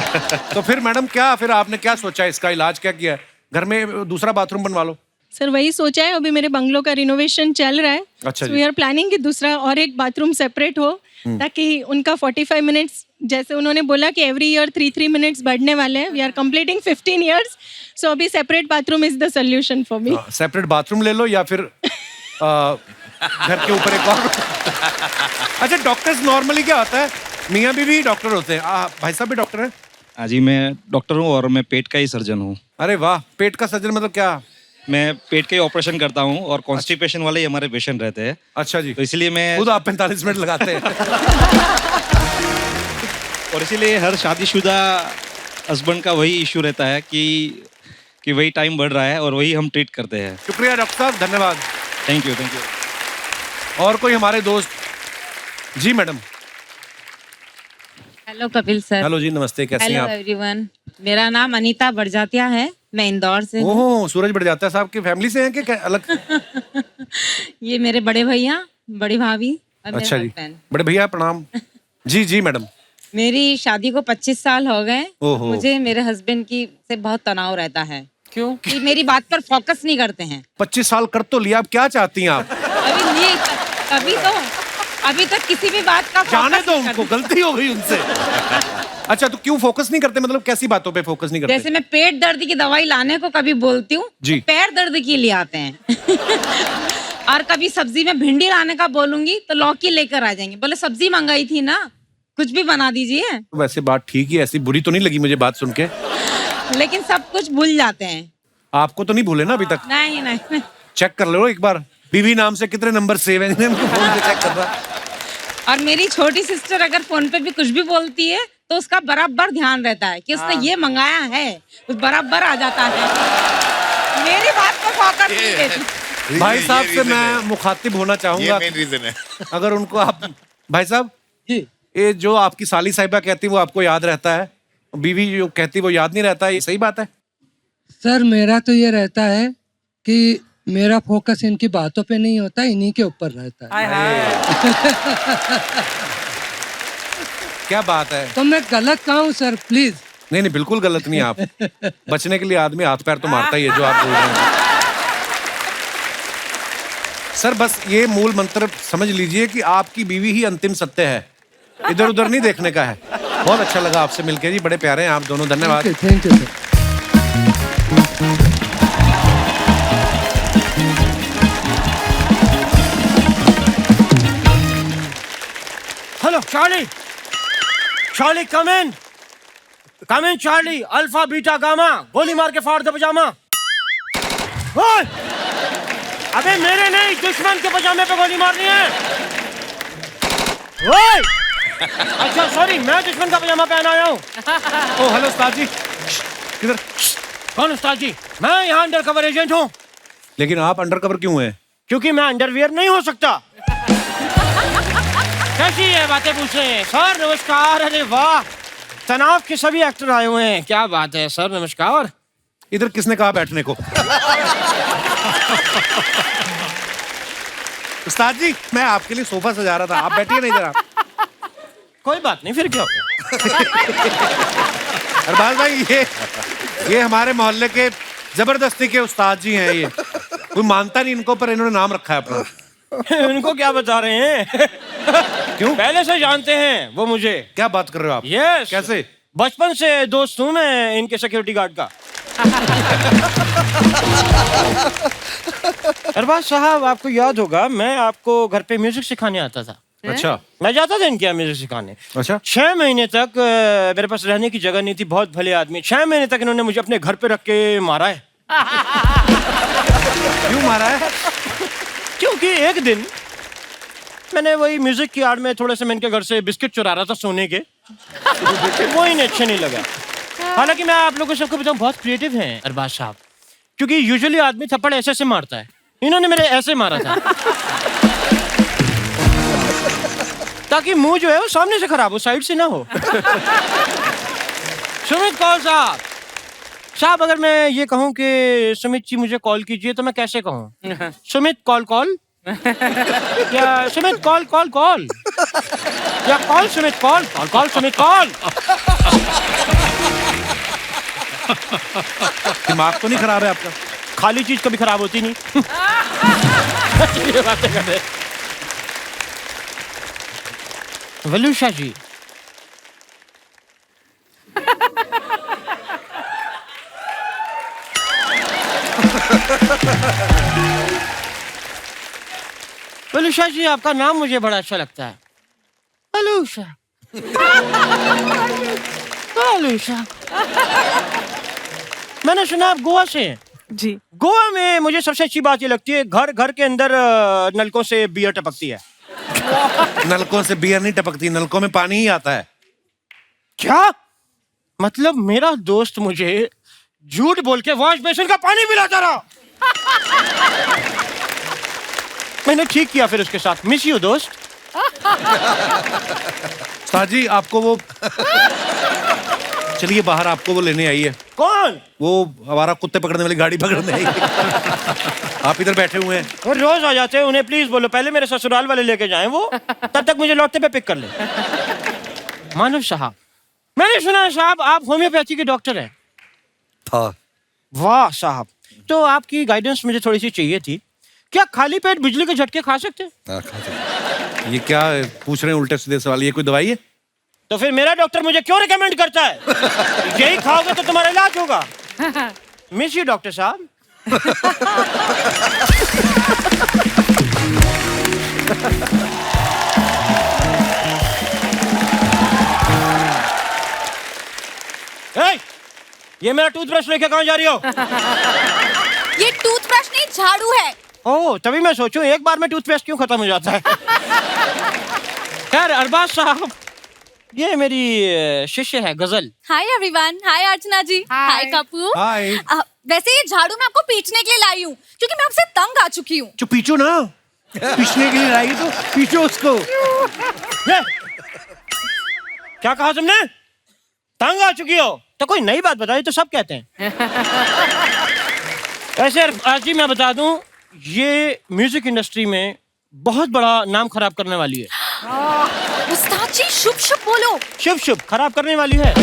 Speaker 2: तो फिर मैडम फिर आपने क्या सोचा, इसका इलाज क्या किया? घर में दूसरा बाथरूम बनवा लो।
Speaker 1: सर वही सोचा है, अभी मेरे बंगलो का रिनोवेशन चल रहा है।
Speaker 2: अच्छा
Speaker 1: वी आर प्लानिंग कि दूसरा और एक बाथरूम सेपरेट हो, ताकि उनका 45 मिनट्स, जैसे उन्होंने बोला कि एवरी ईयर 3 मिनट्स बढ़ने वाले हैं, वी आर कंप्लीटिंग 15 इयर्स, सो अभी separate bathroom is the solution for me.
Speaker 2: Separate bathroom ले लो, या फिर घर के ऊपर एक और। अच्छा, डॉक्टर्स नॉर्मली क्या होता है, मियाँ बीवी डॉक्टर होते हैं, भाई साहब भी डॉक्टर हैं?
Speaker 14: हाँ जी, मैं डॉक्टर हूँ और मैं पेट का ही सर्जन हूँ।
Speaker 2: अरे वाह, पेट का सर्जन मतलब क्या?
Speaker 14: मैं पेट का ही ऑपरेशन करता हूँ और कॉन्स्टिपेशन वाले ही हमारे पेशेंट रहते हैं।
Speaker 2: अच्छा जी।
Speaker 14: तो इसलिए मैं
Speaker 2: खुद आप 45 मिनट लगाते हैं।
Speaker 14: और इसीलिए हर शादीशुदा हस्बैंड का वही इशू रहता है कि वही टाइम बढ़ रहा है और वही हम ट्रीट करते हैं।
Speaker 2: शुक्रिया डॉक्टर साहब, धन्यवाद।
Speaker 14: Thank you.
Speaker 2: और कोई हमारे दोस्त? जी madam.
Speaker 15: Hello Kapil sir.
Speaker 2: Hello ji, नमस्ते, कैसे हैं आप?
Speaker 15: हेलो एवरीवन, मेरा नाम अनीता बड़जात्या है, मैं इंदौर से हूँ।
Speaker 2: ओह, सूरज बड़जात्या साहब की फैमिली से हैं कि क्या अलग?
Speaker 15: ये मेरे बड़े भैया, बड़ी भाभी और
Speaker 2: अच्छा
Speaker 15: मेरा
Speaker 2: जी,
Speaker 15: husband।
Speaker 2: बड़े भैया प्रणाम। जी जी मैडम।
Speaker 15: मेरी शादी को 25 साल हो गए।
Speaker 2: ओहो।
Speaker 15: मुझे मेरे हस्बैंड की से बहुत तनाव रहता है। क्यों? कि मेरी बात पर फोकस नहीं करते हैं।
Speaker 2: 25 साल कर तो लिया, अब क्या चाहती हैं आप?
Speaker 15: अभी तक किसी भी बात का
Speaker 2: जाने दो उनको, गलती हो गई उनसे। अच्छा, तो क्यों फोकस नहीं करते, मतलब कैसी बातों पे फोकस नहीं करते?
Speaker 15: जैसे मैं पेट दर्द की दवाई लाने को कभी बोलती हूँ, पैर दर्द की ले आते हैं। और कभी सब्जी में भिंडी लाने का बोलूंगी तो लौकी लेकर आ जाएंगे, बोले सब्जी मंगाई थी ना, कुछ भी बना दीजिए।
Speaker 2: वैसे बात ठीक ही, ऐसी बुरी तो नहीं लगी मुझे बात सुन के।
Speaker 15: लेकिन सब कुछ भूल जाते हैं।
Speaker 2: आपको तो नहीं भूले ना अभी तक?
Speaker 15: नहीं।
Speaker 2: चेक कर लो एक बार, बीवी नाम से कितने नंबर सेव हैं, फोन पे चेक कर रहा।
Speaker 15: और मेरी छोटी सिस्टर अगर फोन पे भी कुछ भी बोलती है तो उसका बराबर ध्यान रहता है कि उसने ये मंगाया है, तो बराबर आ जाता है। मेरी बात को फोकस नहीं देती।
Speaker 2: भाई साहब से मैं मुखातिब होना चाहूंगा,
Speaker 4: ये मेन रीजन है।
Speaker 2: अगर उनको आप, भाई साहब ये जो आपकी साली साहिबा कहती वो आपको याद रहता है, बीवी जो कहती वो याद नहीं रहता है, ये सही बात है?
Speaker 16: सर मेरा तो ये रहता है कि मेरा फोकस इनकी बातों पे नहीं होता, इन्हीं के ऊपर रहता है।
Speaker 2: क्या बात है?
Speaker 16: तो मैं गलत कहाँ हूँ सर, प्लीज?
Speaker 2: नहीं बिल्कुल गलत नहीं आप। बचने के लिए आदमी हाथ पैर तो मारता ही है, जो आप बोल रहे हैं। सर बस ये मूल मंत्र समझ लीजिए कि आपकी बीवी ही अंतिम सत्य है, इधर उधर नहीं देखने का है। बहुत अच्छा लगा आपसे मिलकर जी, बड़े प्यारे हैं आप दोनों, धन्यवाद।
Speaker 16: Thank you sir.
Speaker 17: Hello Charlie, Charlie come in Charlie, alpha beta gamma, गोली मार के फाड़ दे पजामा। ओए! अबे मेरे नहीं, दुश्मन के पजामे पे गोली मारनी है। ओए! अच्छा सॉरी, मैं दुश्मन का पजामा पहन आया हूँ।
Speaker 2: ओ हेलो उस्ताद जी, किधर?
Speaker 17: कौन उस्ताद जी? मैं यहाँ अंडर कवर एजेंट हूँ।
Speaker 2: लेकिन आप अंडर कवर क्यों हैं?
Speaker 17: क्योंकि मैं अंडरवियर नहीं हो सकता। कैसी है बातें पूछ रहे हैं? सर नमस्कार। अरे वाह, तनाव के सभी एक्टर आए हुए हैं, क्या बात है सर, नमस्कार।
Speaker 2: इधर किसने कहा बैठने को? उस्ताद जी मैं आपके लिए सोफा सजा रहा था, आप बैठिए ना इधर। आप
Speaker 17: कोई बात नहीं, फिर क्या हो गया?
Speaker 2: अरबाज भाई ये हमारे मोहल्ले के जबरदस्ती के उस्ताद जी हैं। ये कोई मानता नहीं इनको, पर इन्होंने नाम रखा है अपना।
Speaker 17: इनको क्या बता रहे हैं?
Speaker 2: क्यों?
Speaker 17: पहले से जानते हैं वो मुझे।
Speaker 2: क्या बात कर रहे हो आप?
Speaker 17: यस।
Speaker 2: कैसे?
Speaker 17: बचपन से दोस्त हूँ मैं इनके सिक्योरिटी गार्ड का। अरबाज साहब, आपको याद होगा मैं आपको घर पे म्यूजिक सिखाने आता था।
Speaker 2: अच्छा।
Speaker 17: मैं जाता था इनके यहाँ म्यूजिक सिखाने।
Speaker 2: अच्छा।
Speaker 17: 6 महीने तक मेरे पास रहने की जगह नहीं थी, बहुत भले आदमी। 6 महीने तक इन्होंने मुझे अपने घर पे रख के मारा है।
Speaker 2: क्यों मारा है?
Speaker 17: क्योंकि एक दिन मैंने वही म्यूजिक की आड़ में थोड़े से मैं इनके घर से बिस्किट चुरा रहा था सोने के। वो इन्हें अच्छे नहीं लगा। हालांकि मैं आप लोगों को सबको बताऊं, बहुत क्रिएटिव हैं अरबाज साहब, क्योंकि यूजुअली आदमी थप्पड़ ऐसे से मारता है, इन्होंने मेरे ऐसे मारा था ताकि मुंह जो है वो सामने से खराब हो, साइड से ना हो। सुमित कौल साहब, अगर मैं ये कहूं कि सुमित जी मुझे कॉल कीजिए तो मैं कैसे कहूं? सुमित कॉल या सुमित कॉल या call Sumit call Sumit call.
Speaker 2: दिमाग तो नहीं खराब है आपका?
Speaker 17: खाली चीज कभी खराब होती नहीं। ये बातें कर रहे। वलूषा जी, वलूषा जी, आपका नाम मुझे बड़ा अच्छा लगता है। वलूषा। वलूषा। मैंने सुना आप गोवा से हैं।
Speaker 7: जी।
Speaker 17: गोवा में मुझे सबसे अच्छी बात ये लगती है, घर के अंदर नलकों से बियर टपकती है।
Speaker 2: नलकों से बियर नहीं टपकती, नलकों में पानी ही आता है।
Speaker 17: क्या मतलब? मेरा दोस्त मुझे झूठ बोल के वॉश बेसिन का पानी पिलाता रहा। मैंने ठीक किया फिर उसके साथ। मिस यू दोस्त।
Speaker 2: साजी, आपको वो चलिए बाहर, आपको वो लेने आई है।
Speaker 17: कौन?
Speaker 2: वो हमारा कुत्ते पकड़ने वाली गाड़ी पकड़ने आई है। आप इधर बैठे हुए हैं।
Speaker 17: वो रोज आ जाते हैं, उन्हें प्लीज बोलो पहले मेरे ससुराल वाले लेके जाएं, वो तब तक मुझे लौटते पे पिक कर ले। मानव साहब, मैंने सुना है साहब आप होम्योपैथी के डॉक्टर हैं।
Speaker 3: था।
Speaker 17: वाह साहब, तो आपकी गाइडेंस मुझे थोड़ी सी चाहिए थी। क्या खाली पेट बिजली के झटके खा सकते हैं?
Speaker 2: ये क्या पूछ रहे हैं उल्टे सीधे सवाल? ये कोई दवाई है?
Speaker 17: तो फिर मेरा डॉक्टर मुझे क्यों रिकमेंड करता है? यही खाओगे तो तुम्हारा इलाज होगा। मिस यू डॉक्टर साहब। ये मेरा टूथब्रश लेके कहाँ जा रही हो?
Speaker 11: ये टूथब्रश नहीं, झाड़ू है।
Speaker 17: ओह, तभी मैं सोचूं एक बार में टूथपेस्ट क्यों खत्म हो जाता है। खैर अरबाज साहब, ये मेरी शिष्य है Ghazal.
Speaker 11: Hi everyone. Hi Archana ji. Hi Kapoor.
Speaker 2: Hi.
Speaker 11: वैसे ये झाड़ू मैं आपको पीटने के लिए लाई हूँ, क्योंकि मैं आपसे तंग आ चुकी हूँ।
Speaker 2: जो पीछो ना, पीछने के लिए लाई तो पीछो उसको।
Speaker 17: क्या कहा तुमने? तंग आ चुकी हो? तो कोई नई बात बताई तो सब कहते हैं। ऐसे आज जी मैं बता दूं, ये म्यूजिक इंडस्ट्री में बहुत बड़ा नाम खराब करने वाली है।
Speaker 11: उस्ताद जी शुभ शुभ बोलो।
Speaker 17: शुभ खराब करने वाली है।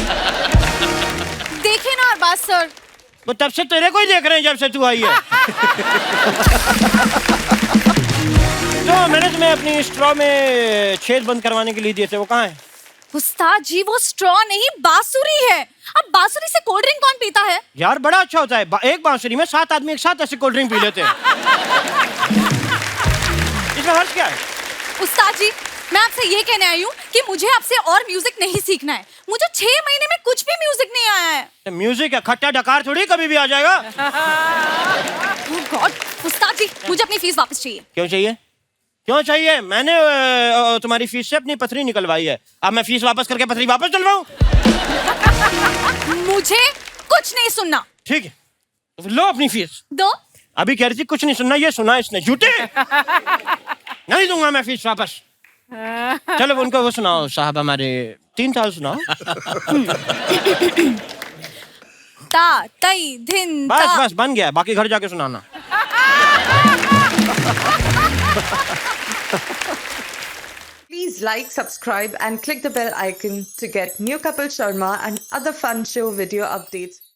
Speaker 11: देखे ना अरबाज सर,
Speaker 17: वो तब से तेरे को ही देख रहे हैं जब से तू आई है। तो मैंने तुम्हें अपनी स्ट्रॉ में छेद बंद करवाने के लिए दिए थे, वो कहाँ है?
Speaker 11: उस्ताद जी वो स्ट्रॉ नहीं, बांसुरी है। अब बांसुरी से कोल्ड ड्रिंक कौन पीता है?
Speaker 17: यार बड़ा अच्छा होता है, एक बांसुरी में 7 आदमी एक साथ ऐसे कोल्ड ड्रिंक पी लेते हैं। इसमें हर्ष क्या है?
Speaker 11: उस्ताद जी, मैं आपसे ये कहने आई हूँ कि मुझे आपसे और म्यूजिक नहीं सीखना है। मुझे 6 महीने में कुछ भी म्यूजिक नहीं आया है।
Speaker 17: तो म्यूजिक है, खट्टा डकार थोड़ी कभी भी आ जाएगा।
Speaker 11: Oh God, उस्ताद जी मुझे अपनी फीस वापस चाहिए।
Speaker 17: क्यों चाहिए? क्यों चाहिए? मैंने तुम्हारी फीस से अपनी पथरी निकलवाई है, अब मैं फीस वापस करके पथरी वापस डलवाऊं?
Speaker 11: मुझे कुछ नहीं सुनना।
Speaker 17: ठीक है, तो लो अपनी फीस।
Speaker 11: दो।
Speaker 17: अभी कह रही थी कुछ नहीं सुनना, ये सुना इसने। झूठे। नहीं दूंगा मैं फीस वापस। चलो उनको वो सुनाओ साहब, हमारे 3 ताल सुनाओ।
Speaker 11: ता तई धिन
Speaker 17: बस बन गया, बाकी घर जाके सुनाना।
Speaker 18: Please like, subscribe and click the bell icon to get new Kapil Sharma and other fun show video updates.